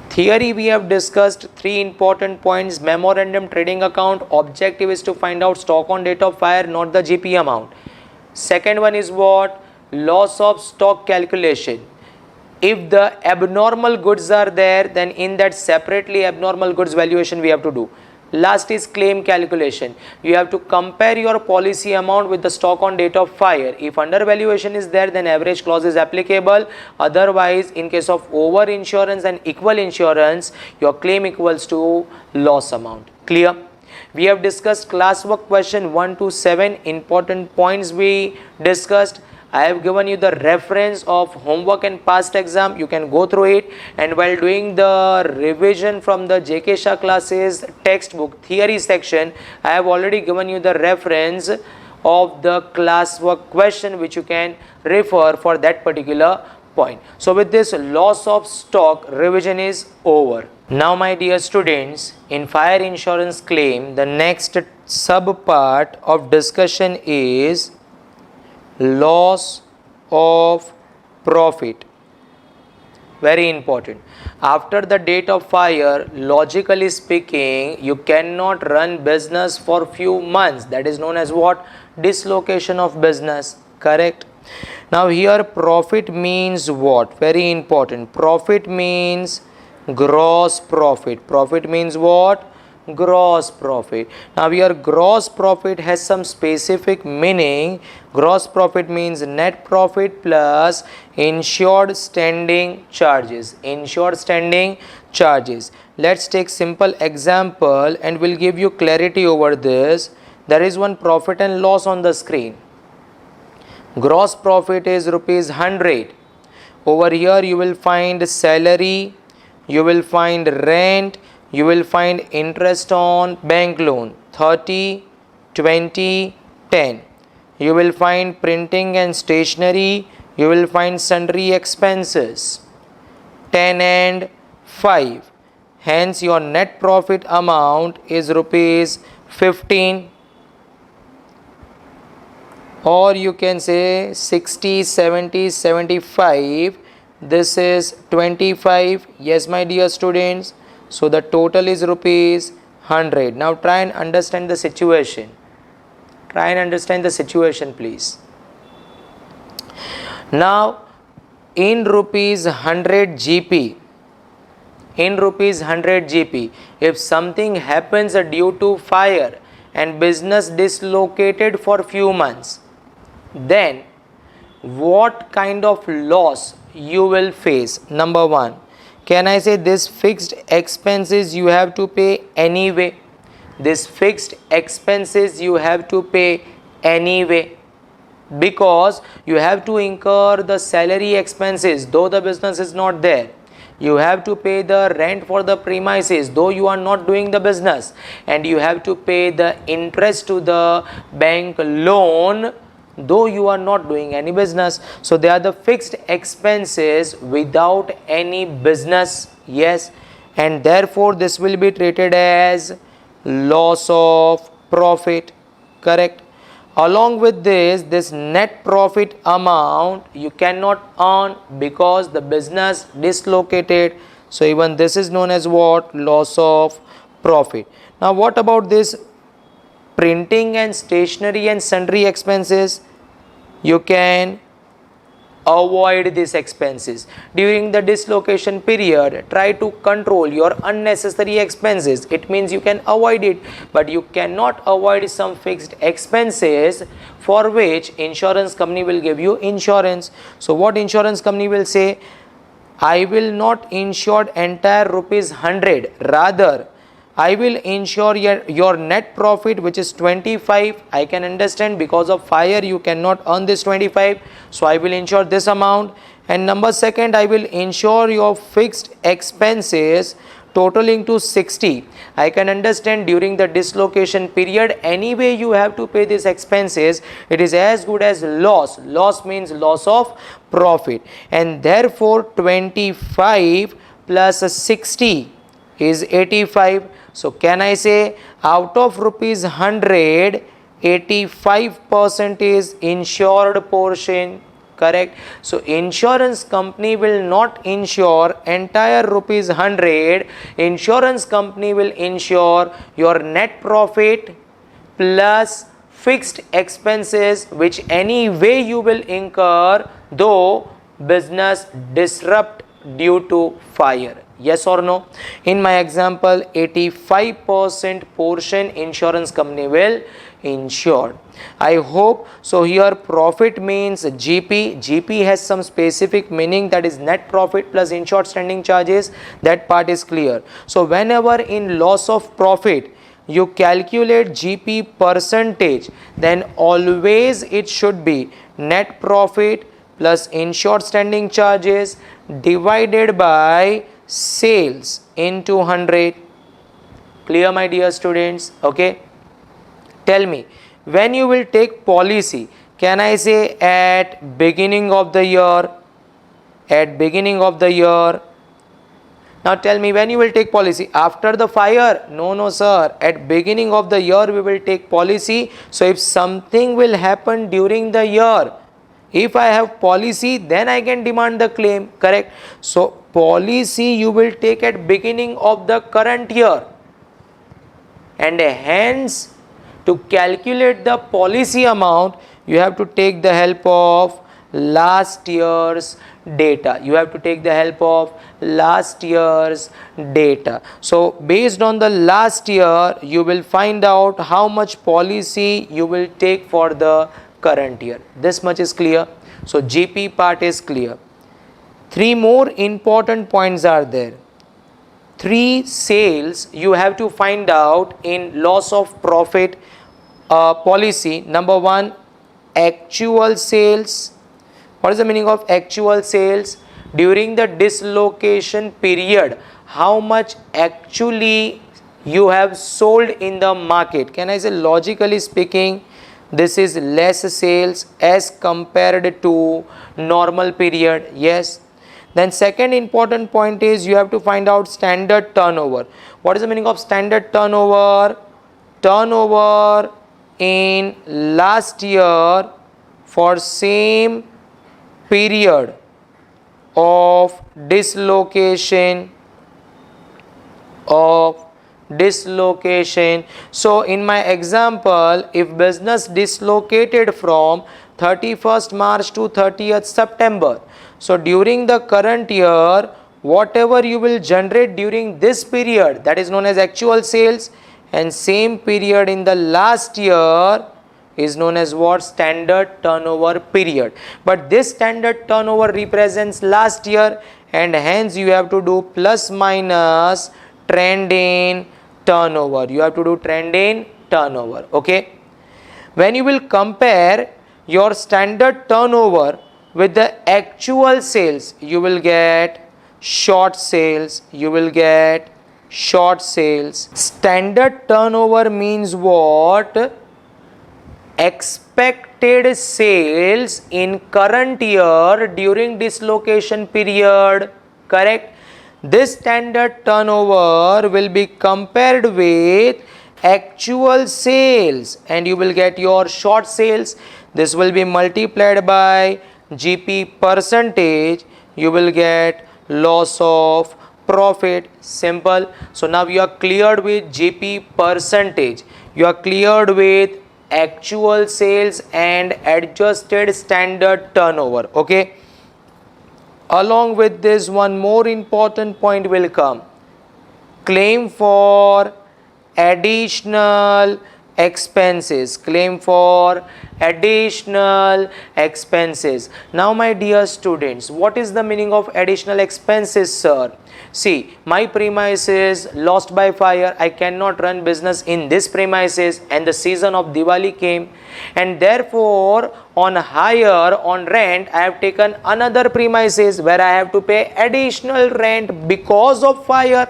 Speaker 1: Theory we have discussed 3 important points. Memorandum trading account, objective is to find out stock on date of fire, not the GP amount. Second one is what? Loss of stock calculation. If the abnormal goods are there, then in that separately abnormal goods valuation we have to do. Last is claim calculation. You have to compare your policy amount with the stock on date of fire. If undervaluation is there, then average clause is applicable. Otherwise, in case of over insurance and equal insurance, your claim equals to loss amount. Clear? We have discussed classwork question 1 to 7. Important points we discussed. I have given you the reference of homework and past exam. You can go through it, and while doing the revision from the JK Shah classes textbook theory section, I have already given you the reference of the classwork question which you can refer for that particular point. So with this, loss of stock revision is over. Now my dear students, in fire insurance claim, the next sub part of discussion is loss of profit. Very important. After the date of fire, logically speaking, you cannot run business for few months. That is known as what? Dislocation of business. Correct? Now here profit means what? Very important. Profit means gross profit. Profit means what? Gross profit. Now here gross profit has some specific meaning. Gross profit means net profit plus insured standing charges. Insured standing charges. Let's take simple example and we'll give you clarity over this. There is one profit and loss on the screen. Gross profit is rupees 100. Over here you will find salary, you will find rent, you will find interest on bank loan 30, 20, 10. You will find printing and stationery, you will find sundry expenses 10 and 5. Hence your net profit amount is rupees 15, or you can say 60, 70, 75. This is 25. Yes my dear students. So the total is rupees 100. Now try and understand the situation. Try and understand the situation please. Now in rupees 100 GP, in rupees 100 GP, if something happens due to fire and business dislocated for few months, then what kind of loss you will face? Number one, Can I say this fixed expenses you have to pay anyway? This fixed expenses you have to pay anyway, because you have to incur the salary expenses though the business is not there. You have to pay the rent for the premises though you are not doing the business, and you have to pay the interest to the bank loan though you are not doing any business. So they are the fixed expenses without any business. Yes, and therefore this will be treated as loss of profit. Correct. Along with this net profit amount you cannot earn because the business dislocated. So even this is known as what? Loss of profit. Now what about this printing and stationery and sundry expenses? You can avoid these expenses during the dislocation period. Try to control your unnecessary expenses. It means you can avoid it, but you cannot avoid some fixed expenses for which insurance company will give you insurance. So what insurance company will say? I will not insure entire ₹100, rather I will insure your net profit, which is 25. I can understand because of fire you cannot earn this 25, so I will insure this amount. And number second, I will insure your fixed expenses totaling to 60. I can understand during the dislocation period anyway you have to pay these expenses. It is as good as loss. Loss means loss of profit, and therefore 25 plus 60 is 85. So can I say out of ₹100, 85% is insured portion? Correct. So insurance company will not insure entire ₹100. Insurance company will insure your net profit plus fixed expenses which anyway you will incur though business disrupt due to fire. Yes or no? In my example, 85% portion insurance company will insure. I hope so. Here profit means GP. GP has some specific meaning, that is net profit plus insured standing charges. That part is clear. So whenever in loss of profit you calculate GP percentage, then always it should be net profit plus insured standing charges divided by sales into 100. Clear, my dear students? Okay, tell me, when you will take policy, can I say at beginning of the year? At beginning of the year. Now tell me, when you will take policy? After the fire? No sir, at beginning of the year we will take policy. So if something will happen during the year, if I have policy, then I can demand the claim. Correct. So policy you will take at beginning of the current year, and hence to calculate the policy amount you have to take the help of last year's data. You have to take the help of last year's data. So based on the last year you will find out how much policy you will take for the current year. This much is clear. So GP part is clear. Three more important points are there. Three sales you have to find out in loss of profit policy. Number one, actual sales. What is the meaning of actual sales? During the dislocation period, how much actually you have sold in the market. Can I say, logically speaking, this is less sales as compared to normal period. Yes. Then second important point is you have to find out standard turnover. What is the meaning of standard turnover? Turnover in last year for same period of dislocation. So in my example, if business dislocated from 31st March to 30th September, so during the current year, whatever you will generate during this period, that is known as actual sales, and same period in the last year is known as what? Standard turnover period. But this standard turnover represents last year, and hence you have to do plus minus trend in turnover. You have to do trend in turnover. Okay. When you will compare your standard turnover with the actual sales, you will get short sales. You will get short sales. Standard turnover means what? Expected sales in current year during dislocation period. Correct? This standard turnover will be compared with actual sales, and you will get your short sales. This will be multiplied by GP percentage. You will get loss of profit. Simple. So now you are cleared with GP percentage. You are cleared with actual sales and adjusted standard turnover. Okay. Along with this, one more important point will come. Claim for additional expenses. Claim for additional expenses. Now my dear students, what is the meaning of additional expenses, sir? See, my premises lost by fire. I cannot run business in this premises, and the season of Diwali came, and therefore on hire, on rent, I have taken another premises where I have to pay additional rent because of fire.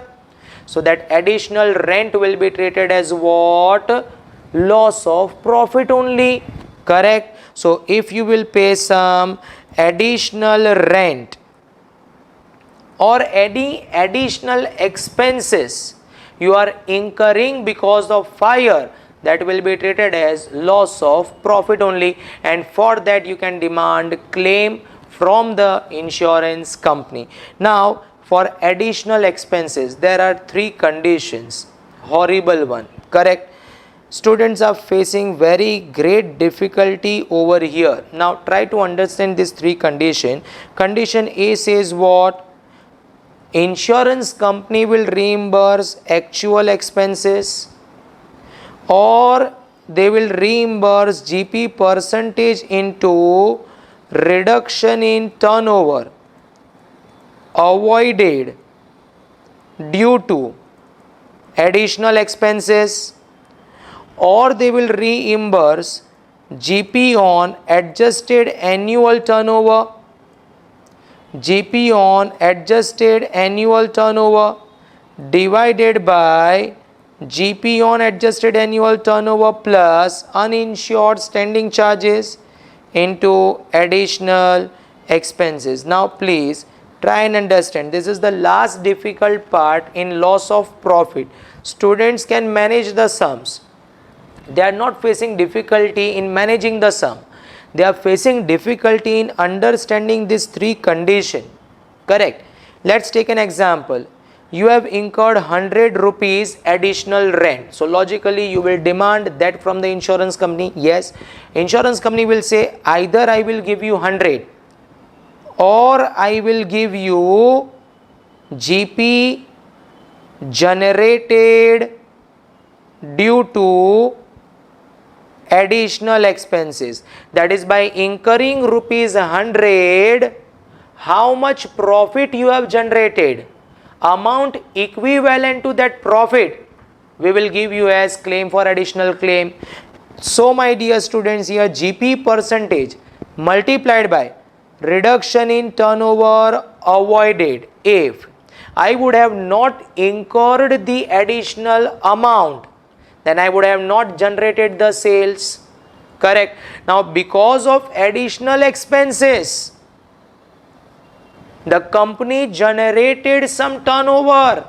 Speaker 1: So that additional rent will be treated as what? Loss of profit only. Correct? So if you will pay some additional rent or any additional expenses you are incurring because of fire, that will be treated as loss of profit only, and for that you can demand claim from the insurance company. Now for additional expenses, there are three conditions. Horrible one. Correct? Students are facing very great difficulty over here. Now try to understand these three conditions. Condition A says what? Insurance company will reimburse actual expenses, or they will reimburse GP percentage into reduction in turnover avoided due to additional expenses, or they will reimburse GP on adjusted annual turnover. GP on adjusted annual turnover divided by GP on adjusted annual turnover plus uninsured standing charges into additional expenses. Now please try and understand, this is the last difficult part in loss of profit. Students can manage the sums. They are not facing difficulty in managing the sum. They are facing difficulty in understanding these three conditions. Correct? Let's take an example. You have incurred 100 rupees additional rent. So logically you will demand that from the insurance company. Yes, insurance company will say either I will give you 100 or I will give you GP generated due to additional expenses. That is, by incurring rupees 100, how much profit you have generated, amount equivalent to that profit we will give you as claim for additional claim. So my dear students, here GP percentage multiplied by reduction in turnover avoided. If I would have not incurred the additional amount, then I would have not generated the sales. Correct? Now because of additional expenses, the company generated some turnover,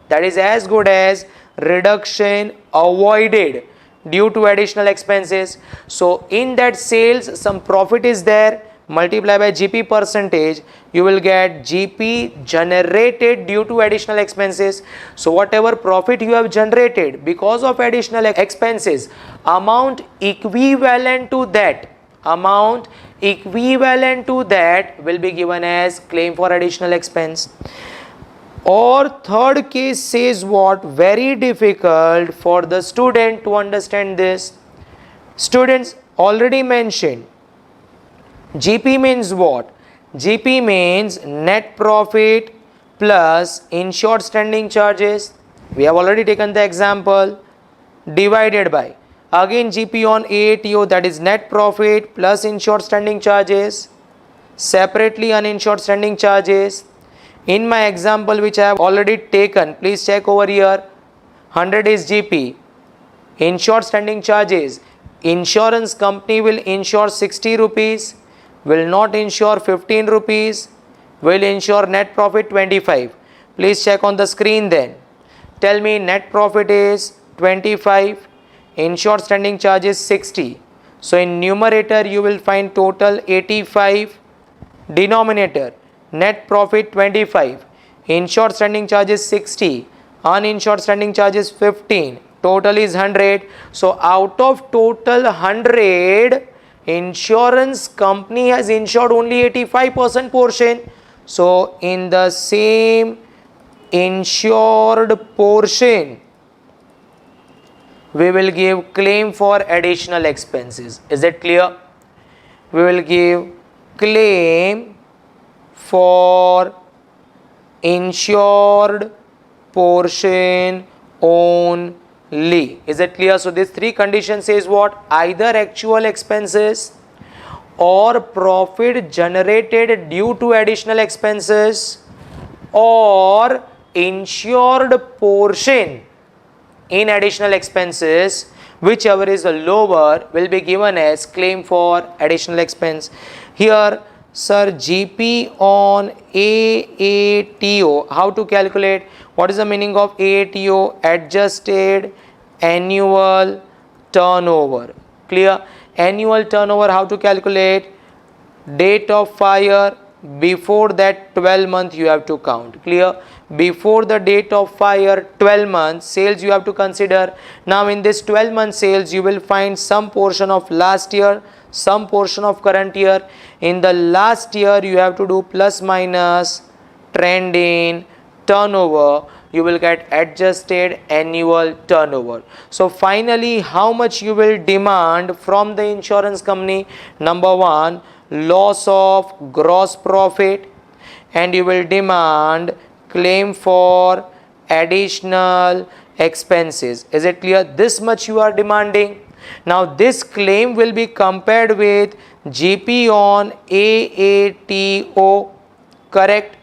Speaker 1: that is as good as reduction avoided due to additional expenses. So in that sales some profit is there, multiply by GP percentage, you will get GP generated due to additional expenses. So whatever profit you have generated because of additional expenses, amount equivalent to that will be given as claim for additional expense. Or third case says what? Very difficult for the student to understand this. Students, already mentioned, GP means what? GP means net profit plus insured standing charges. We have already taken the example, divided by again GP on AATO, that is net profit plus insured standing charges, separately uninsured standing charges. In my example which I have already taken, please check over here, 100 is GP, insured standing charges, insurance company will insure 60 rupees, will not insure 15 rupees, will insure net profit 25. Please check on the screen then. Tell me net profit is 25, insured standing charges 60. So in numerator you will find total 85, denominator net profit 25, insured standing charges 60, uninsured standing charges 15, total is 100. So out of total 100, insurance company has insured only 85% portion. So in the same insured portion, we will give claim for additional expenses. Is it clear? We will give claim for insured portion only. Is it clear? So these three conditions says what? Either actual expenses or profit generated due to additional expenses or insured portion in additional expenses, whichever is the lower will be given as claim for additional expense. Here sir, GP on AATO, how to calculate? What is the meaning of AATO? Adjusted annual turnover. Clear? Annual turnover, how to calculate? Date of fire, before that 12 months you have to count. Clear? Before the date of fire 12 months sales you have to consider. Now in this 12 month sales you will find some portion of last year, some portion of current year. In the last year you have to do plus minus trend in turnover, you will get adjusted annual turnover. So finally how much you will demand from the insurance company? Number one, loss of gross profit, and you will demand claim for additional expenses. Is it clear? This much you are demanding. Now this claim will be compared with GP on AATO, correct?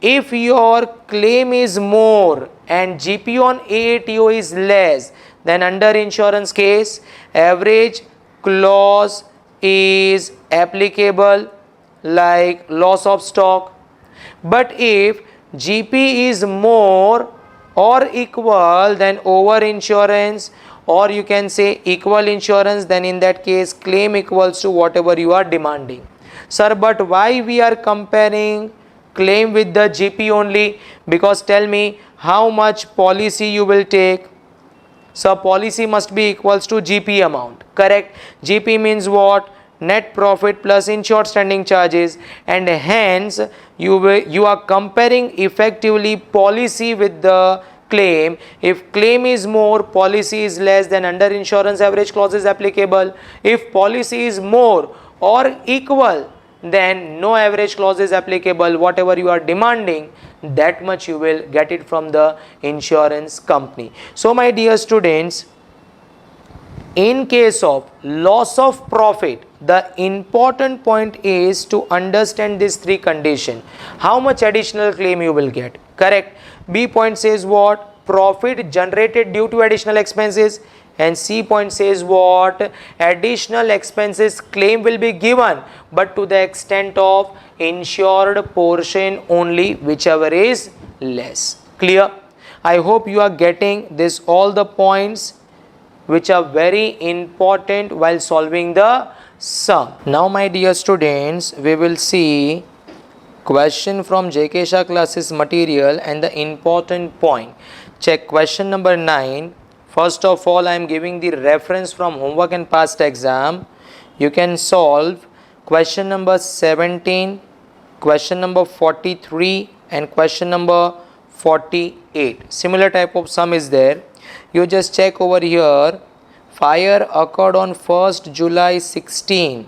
Speaker 1: If your claim is more and GP on AATO is less, then under insurance case average clause is applicable, like loss of stock. But if GP is more or equal, then over insurance, or you can say equal insurance, then in that case claim equals to whatever you are demanding. Sir, but why we are comparing claim with the GP only? Because tell me how much policy you will take. So policy must be equals to GP amount, correct? GP means what? Net profit plus insured standing charges, and hence you are comparing effectively policy with the claim. If claim is more, policy is less, then under insurance average clause is applicable. If policy is more or equal, then no average clause is applicable. Whatever you are demanding, that much you will get it from the insurance company. So my dear students, in case of loss of profit, the important point is to understand these three conditions. How much additional claim you will get, correct? B point says what? Profit generated due to additional expenses. And C point says what? Additional expenses claim will be given, but to the extent of insured portion only, whichever is less. Clear? I hope you are getting this, all the points which are very important while solving the sum. Now my dear students, we will see question from JK Shah classes material and the important point. Check question number 9. First of all, I am giving the reference from homework and past exam. You can solve question number 17, question number 43 and question number 48. Similar type of sum is there. You just check over here Fire occurred on 1st July 16.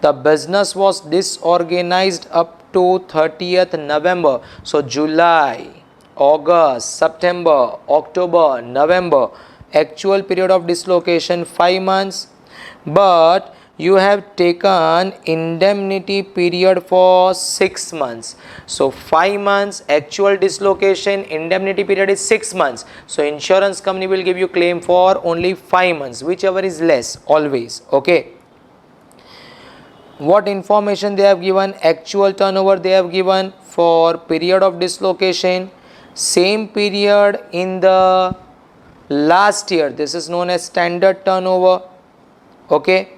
Speaker 1: The business was disorganized up to 30th November. So July, August, September, October, November. Actual period of dislocation 5 months. But you have taken indemnity period for 6 months. So 5 months, actual dislocation, indemnity period is 6 months. So insurance company will give you claim for only 5 months, whichever is less always. Okay. What information they have given? Actual turnover they have given for period of dislocation, same period in the last year. This is known as standard turnover. Okay.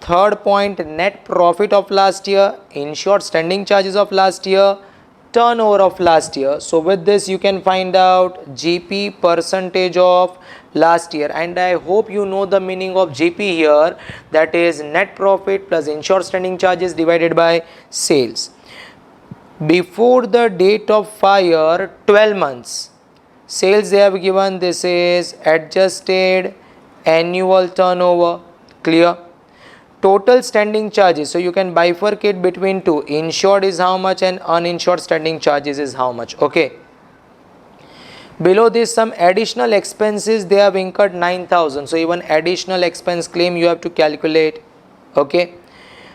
Speaker 1: Third point, net profit of last year, insured standing charges of last year, turnover of last year. So with this you can find out GP percentage of last year, and I hope you know the meaning of GP here, that is net profit plus insured standing charges divided by sales. Before the date of fire, 12 months sales they have given. This is adjusted annual turnover. Clear? Total standing charges, so you can bifurcate between two. Insured is how much and uninsured standing charges is how much. Okay. Below this, some additional expenses they have incurred 9,000. So even additional expense claim you have to calculate. Okay.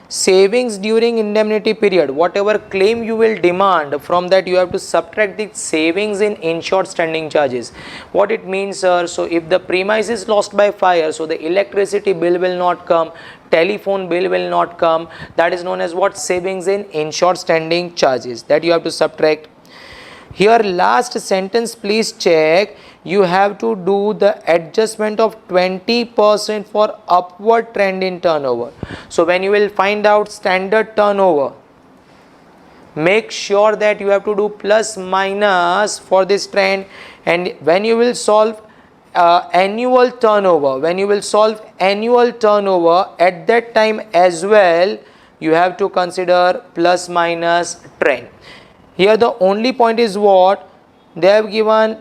Speaker 1: Savings during indemnity period, whatever claim you will demand, from that you have to subtract the savings in insured standing charges. What it means, sir? So if the premise is lost by fire, so the electricity bill will not come, telephone bill will not come. That is known as what? Savings in insured standing charges, that you have to subtract. Here last sentence, please check. You have to do the adjustment of 20% for upward trend in turnover. So when you will find out standard turnover, make sure that you have to do plus minus for this trend. And when you will solve annual turnover, at that time as well you have to consider plus minus trend. Here the only point is what? They have given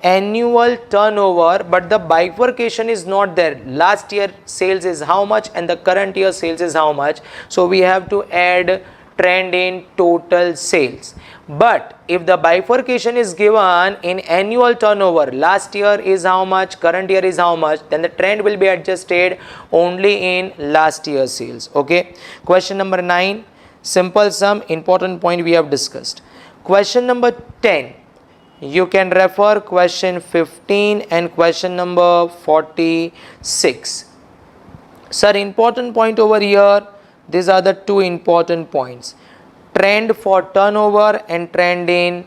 Speaker 1: annual turnover, but the bifurcation is not there. Last year sales is how much and the current year sales is how much. So we have to add trend in total sales. But if the bifurcation is given in annual turnover, last year is how much, current year is how much, then the trend will be adjusted only in last year's sales. Okay. Question number 9, simple sum, important point we have discussed. Question number 10. You can refer question 15 and question number 46. Sir, important point over here. These are the two important points. Trend for turnover and trend in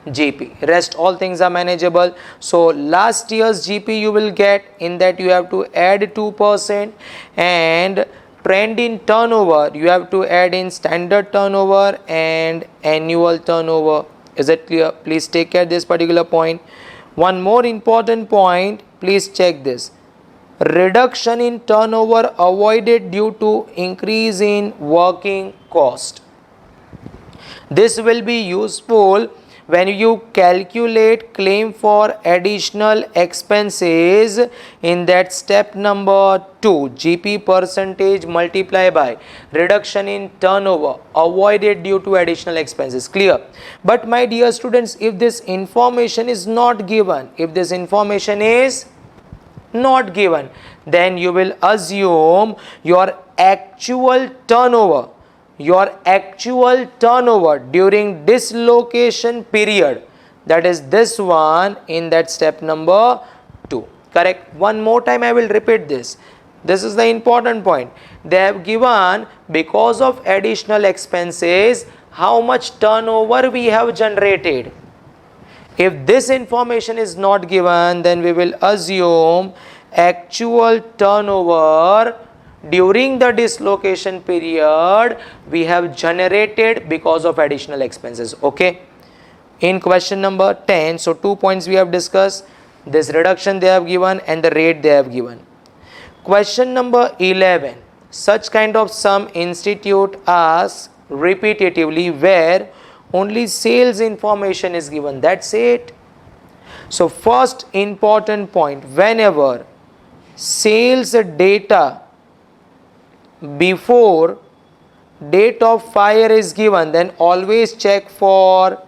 Speaker 1: GP. Rest all things are manageable. So last year's GP you will get, in that you have to add 2%, and trend in turnover you have to add in standard turnover and annual turnover. Is it clear? Please take care of this particular point. One more important point, please check this. Reduction in turnover avoided due to increase in working cost. This will be useful when you calculate claim for additional expenses in that step number 2, GP percentage multiply by reduction in turnover avoided due to additional expenses. Clear? But my dear students, if this information is not given, then you will assume your actual turnover during dislocation period, that is this one, in that step number 2. Correct? One more time I will repeat this. This is the important point. They have given, because of additional expenses, how much turnover we have generated. If this information is not given, then we will assume actual turnover during the dislocation period we have generated because of additional expenses. Okay. In question number 10, so 2 points we have discussed. This reduction they have given and the rate they have given. Question number 11, such kind of sum institute asks repetitively where only sales information is given. That's it. So first important point, whenever sales data before date of fire is given, then always check for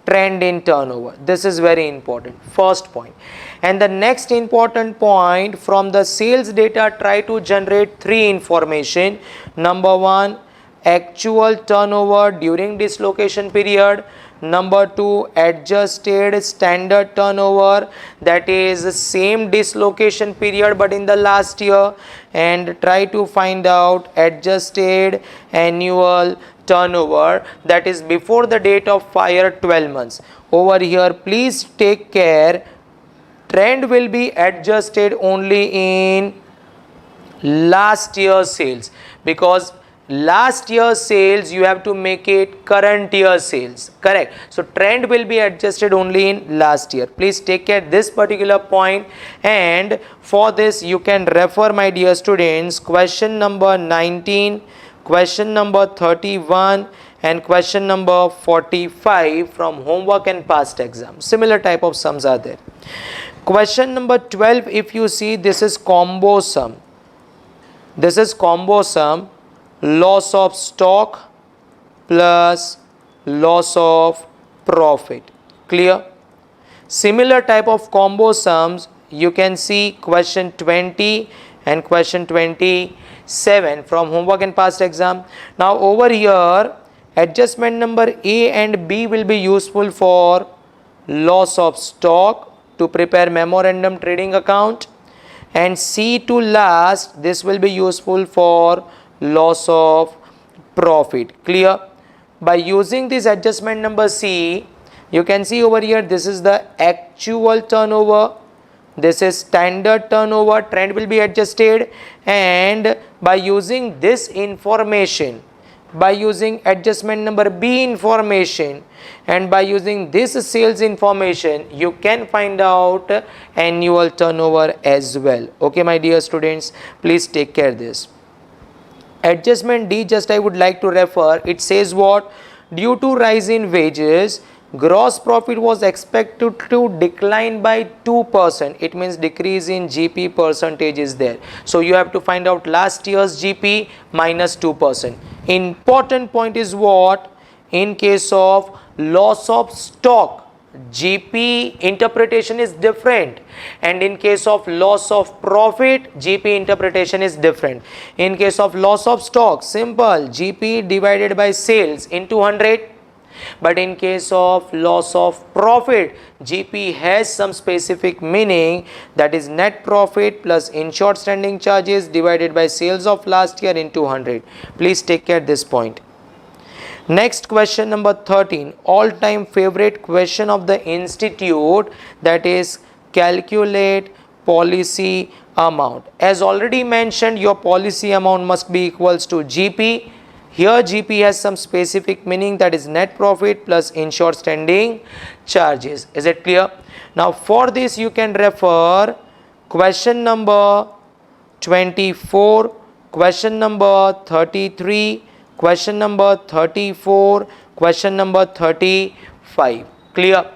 Speaker 1: trend in turnover. This is very important, first point. And the next important point, from the sales data try to generate three information. Number one, actual turnover during dislocation period. Number two, adjusted standard turnover, that is same dislocation period but in the last year, and try to find out adjusted annual turnover, that is before the date of fire 12 months. Over here please take care, trend will be adjusted only in last year's sales, because last year's sales you have to make it current year sales, correct? So trend will be adjusted only in last year. Please take care this particular point, and for this you can refer, my dear students, question number 19, question number 31 and question number 45 from homework and past exam. Similar type of sums are there. Question number 12, if you see, this is combo sum. This is combo sum, loss of stock plus loss of profit. Clear? Similar type of combo sums you can see question 20 and question 27 from homework and past exam. Now over here adjustment number A and B will be useful for loss of stock to prepare memorandum trading account, and C to last, this will be useful for loss of profit. Clear? By using this adjustment number C, you can see over here this is the actual turnover, this is standard turnover, trend will be adjusted, and by using this information, by using adjustment number B information and by using this sales information, you can find out annual turnover as well. Okay, my dear students, please take care this. Adjustment D, just I would like to refer, it says what? Due to rise in wages, gross profit was expected to decline by 2%. It means decrease in GP percentage is there. So you have to find out last year's GP minus 2%. Important point is what? In case of loss of stock, GP interpretation is different, and in case of loss of profit, GP interpretation is different. In case of loss of stock, simple, GP divided by sales into 100. But in case of loss of profit, GP has some specific meaning, that is net profit plus insured standing charges divided by sales of last year into 100. Please take care this point. Next, question number 13, all time favorite question of the institute, that is calculate policy amount. As already mentioned, your policy amount must be equals to GP. Here GP has some specific meaning, that is net profit plus insured standing charges. Is it clear? Now for this you can refer question number 24, question number 33, question number 34, question number 35. Clear?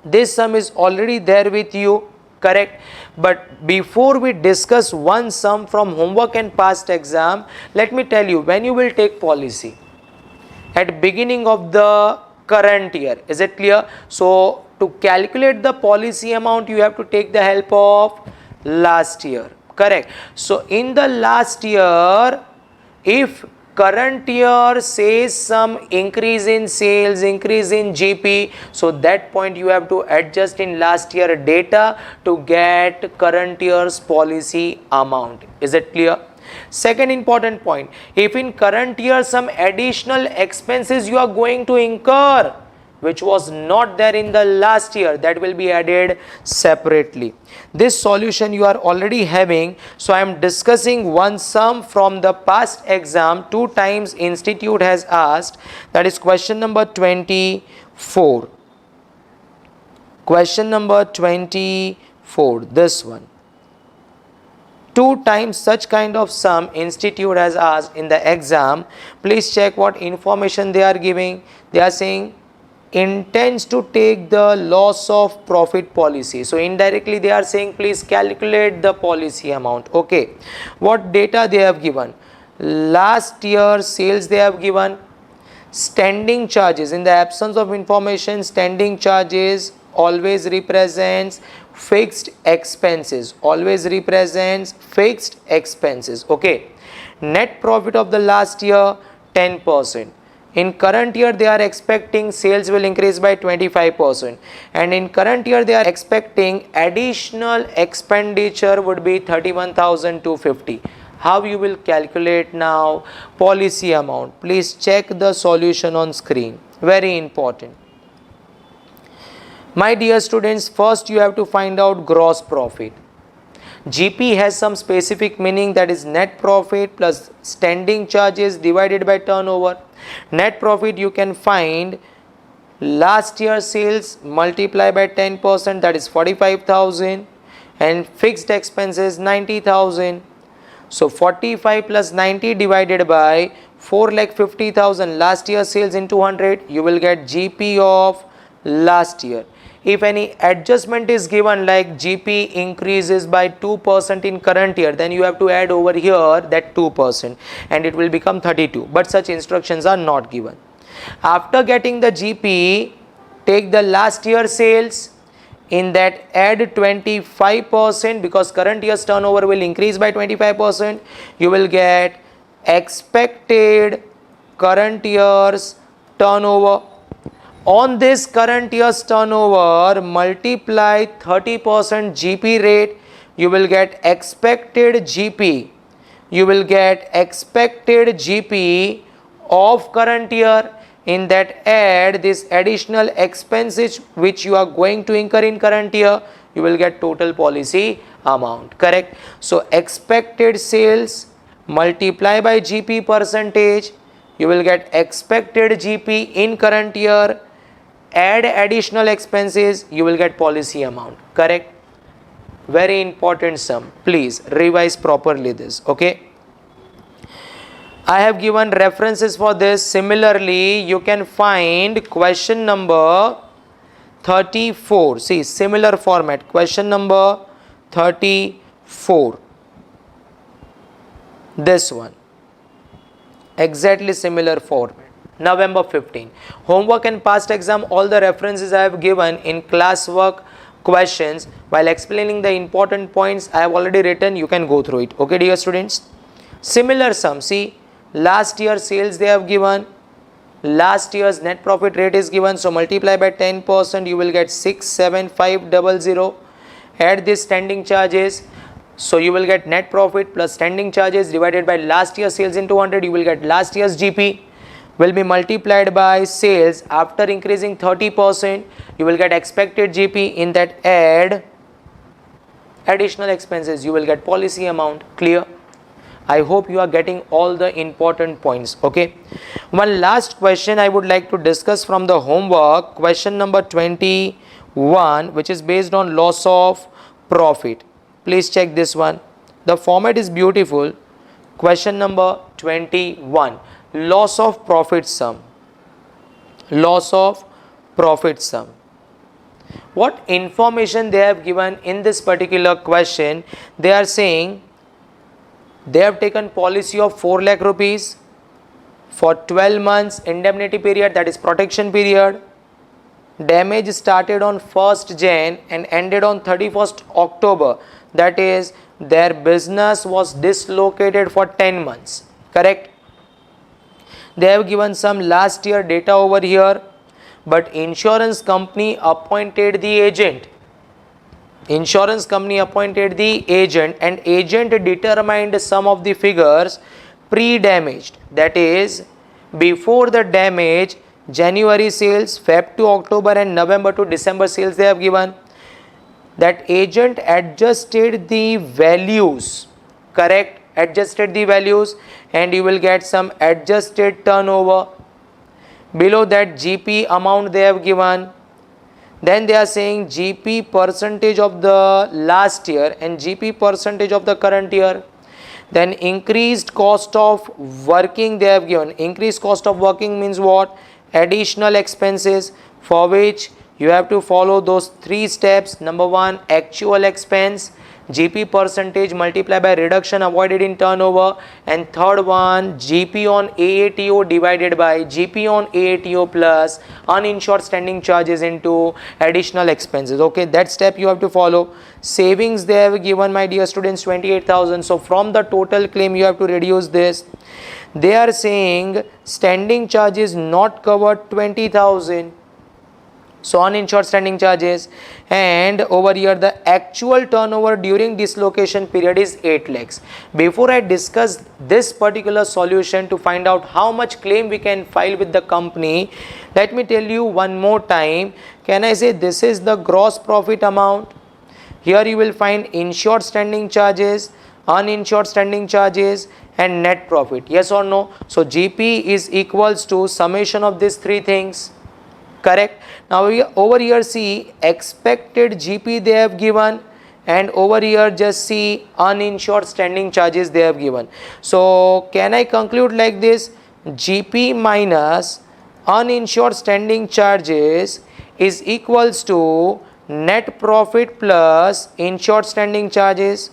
Speaker 1: This sum is already there with you, correct? But before we discuss one sum from homework and past exam, let me tell you, when you will take policy at beginning of the current year, is it clear? So to calculate the policy amount, you have to take the help of last year, correct? So in the last year, if current year says some increase in sales, increase in GP, so that point you have to adjust in last year data to get current year's policy amount. Is it clear? Second important point, if in current year some additional expenses you are going to incur which was not there in the last year, that will be added separately. This solution you are already having, so I am discussing one sum from the past exam, 2 times institute has asked, that is question number 24. Question number 24, this one. 2 times such kind of sum institute has asked in the exam. Please check what information they are giving. They are saying intends to take the loss of profit policy. So indirectly they are saying please calculate the policy amount. Okay, what data they have given? Last year sales they have given. Standing charges, in the absence of information, standing charges always represents fixed expenses, always represents fixed expenses. Okay, net profit of the last year 10%. In current year they are expecting sales will increase by 25%, and in current year they are expecting additional expenditure would be 31,250. How you will calculate now policy amount? Please check the solution on screen. Very important. My dear students, first you have to find out gross profit. GP has some specific meaning, that is net profit plus standing charges divided by turnover. Net profit you can find last year sales multiply by 10%, that is 45,000, and fixed expenses 90,000. So 45 plus 90 divided by 4,50,000 last year sales into 100, you will get GP of last year. If any adjustment is given like GP increases by 2% in current year, then you have to add over here that 2% and it will become 32. But such instructions are not given. After getting the GP, take the last year sales. In that add 25% because current year's turnover will increase by 25%. You will get expected current year's turnover. On this current year's turnover, multiply 30% GP rate. You will get expected GP. You will get expected GP of current year. In that add this additional expenses which you are going to incur in current year, you will get total policy amount. Correct? So expected sales multiply by GP percentage, you will get expected GP in current year, add additional expenses, you will get policy amount. Correct? Very important sum. Please revise properly this. Okay? I have given references for this. Similarly, you can find question number 34. See, similar format. Question number 34. This one. Exactly similar format. November 15. Homework and past exam, all the references I have given in classwork questions. While explaining the important points, I have already written. You can go through it. Okay, dear students? Similar sum. See, last year sales they have given, last year's net profit rate is given, so multiply by 10%, you will get 67500. Add this standing charges, so you will get net profit plus standing charges divided by last year's sales into 100, you will get last year's GP will be multiplied by sales. After increasing 30%, you will get expected GP. In that add additional expenses, you will get policy amount. Clear? I hope you are getting all the important points. Okay. One last question I would like to discuss from the homework. Question number 21, which is based on loss of profit. Please check this one. The format is beautiful. Question number 21. Loss of profit sum. Loss of profit sum. What information they have given in this particular question? They are saying they have taken policy of 4 lakh rupees for 12 months indemnity period, that is protection period. Damage started on 1st Jan and ended on 31st October. That is, their business was dislocated for 10 months. Correct? They have given some last year data over here, but insurance company appointed the agent. Insurance company appointed the agent and agent determined some of the figures pre-damaged, that is before the damage. January sales, Feb to October and November to December sales they have given. That agent adjusted the values. Correct? Adjusted the values and you will get some adjusted turnover. Below that GP amount they have given. Then they are saying GP percentage of the last year and GP percentage of the current year. Then increased cost of working they have given. Increased cost of working means what? Additional expenses. for which you have to follow those 3 steps. Number 1, actual expense, GP percentage multiplied by reduction avoided in turnover, and third one, GP on AATO divided by GP on AATO plus uninsured standing charges into additional expenses. Okay, that step you have to follow. Savings they have given, my dear students, 28,000. So from the total claim you have to reduce this. They are saying standing charges not covered 20,000. So uninsured standing charges, and over here the actual turnover during dislocation period is 8 lakhs. Before I discuss this particular solution to find out how much claim we can file with the company, let me tell you one more time. Can I say this is the gross profit amount? Here you will find insured standing charges, uninsured standing charges and net profit. Yes or no? So GP is equals to summation of these 3 things. Correct. Now over here see expected GP they have given, and over here just see uninsured standing charges they have given. So can I conclude like this? GP minus uninsured standing charges is equals to net profit plus insured standing charges.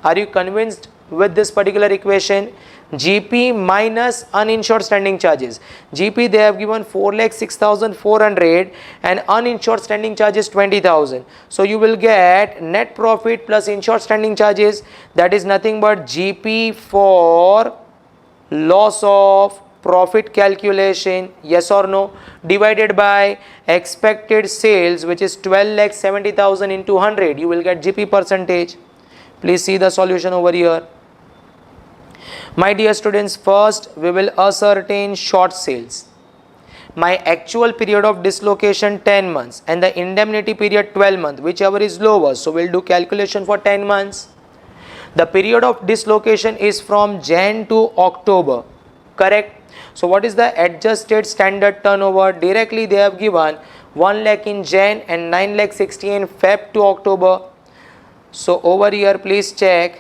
Speaker 1: Are you convinced with this particular equation? GP minus uninsured standing charges. GP they have given 4,06,400 and uninsured standing charges 20,000. So you will get net profit plus insured standing charges, that is nothing but GP for loss of profit calculation, yes or no, divided by expected sales, which is 12,70,000 into 100. You will get GP percentage. Please see the solution over here. My dear students, first we will ascertain short sales. My actual period of dislocation 10 months and the indemnity period 12 months, whichever is lower. So we'll do calculation for 10 months. The period of dislocation is from Jan to October. Correct? So what is the adjusted standard turnover? Directly they have given 1 lakh in Jan and 9,60,000 in Feb to October. So over here please check.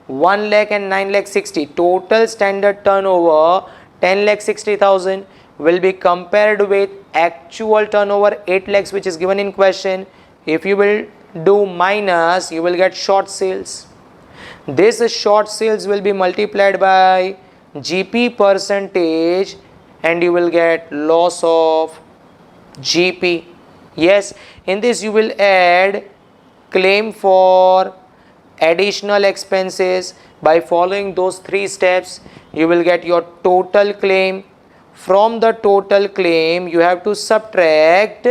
Speaker 1: 1 lakh and 9,60,000 total standard turnover 10,60,000 will be compared with actual turnover 8 lakhs which is given in question. If you will do minus, you will get short sales. This short sales will be multiplied by GP percentage and you will get loss of GP. Yes, in this you will add claim for additional expenses. By following those 3 steps you will get your total claim. From the total claim you have to subtract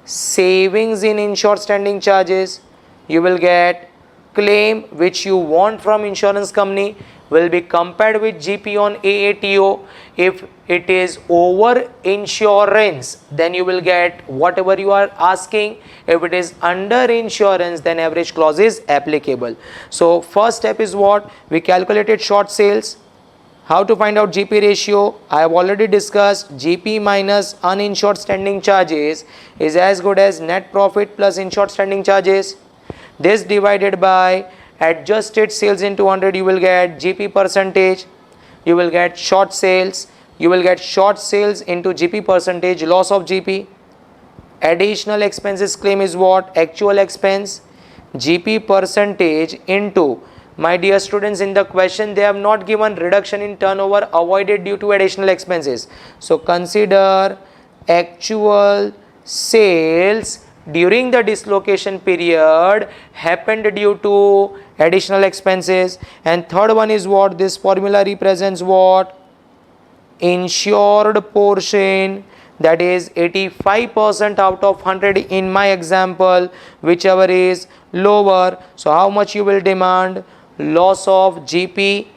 Speaker 1: savings in insured standing charges. You will get claim which you want from insurance company will be compared with GP on AATO. If it is over insurance, then you will get whatever you are asking. If it is under insurance, then average clause is applicable. So first step is what? We calculated short sales. How to find out GP ratio? I have already discussed. GP minus uninsured standing charges is as good as net profit plus insured standing charges. This divided by adjusted sales into 100, you will get GP percentage. You will get short sales. You will get short sales into GP percentage, loss of GP. Additional expenses claim is what? Actual expense. GP percentage into, my dear students, in the question they have not given reduction in turnover avoided due to additional expenses. So consider actual sales during the dislocation period happened due to additional expenses. And third one is what? This formula represents what? Insured portion, that is 85% out of 100 in my example, whichever is lower. So how much you will demand? Loss of GP,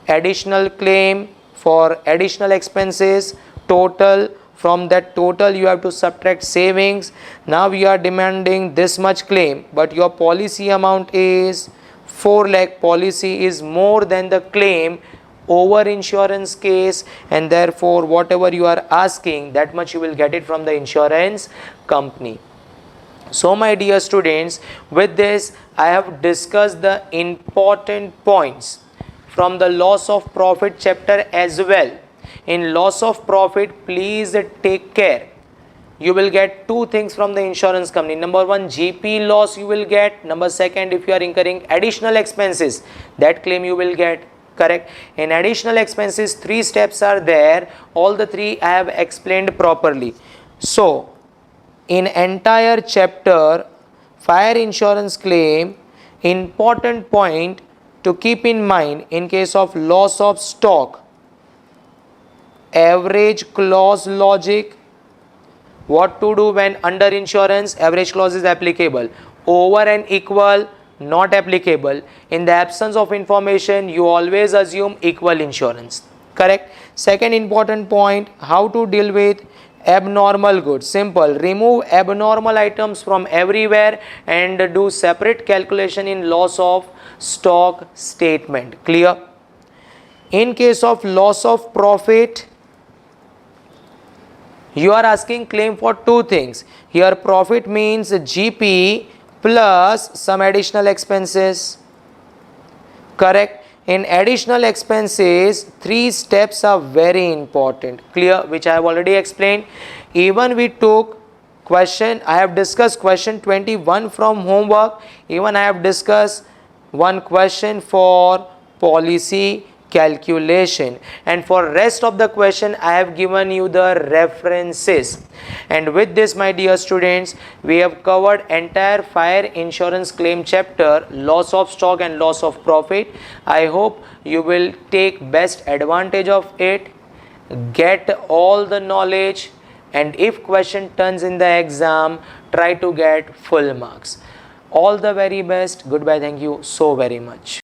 Speaker 1: additional claim for additional expenses, total. From that total you have to subtract savings. Now we are demanding this much claim, but your policy amount is 4 lakh. Policy is more than the claim over insurance case, and therefore whatever you are asking, that much you will get it from the insurance company. So my dear students, with this I have discussed the important points from the loss of profit chapter as well. In loss of profit, please take care. you will get two things from the insurance company. Number one, GP loss you will get. Number second, if you are incurring additional expenses, that claim you will get. Correct. In additional expenses, 3 steps are there. All the 3 I have explained properly. So in entire chapter fire insurance claim, important point to keep in mind in case of loss of stock, average clause logic. What to do when under insurance? Average clause is applicable. Over and equal, not applicable. In the absence of information, you always assume equal insurance. Correct. Second important point, how to deal with abnormal goods. Simple. Remove abnormal items from everywhere and do separate calculation in loss of stock statement. Clear? In case of loss of profit, you are asking claim for 2 things. Here profit means GP plus some additional expenses. Correct. In additional expenses, 3 steps are very important. Clear? Which I have already explained. Even we took question, I have discussed question 21 from homework. Even I have discussed one question for policy calculation, and for rest of the question I have given you the references. And with this, my dear students, we have covered entire fire insurance claim chapter, loss of stock and loss of profit. I hope you will take best advantage of it, get all the knowledge, and if question turns in the exam, try to get full marks. All the very best. Goodbye. Thank you so very much.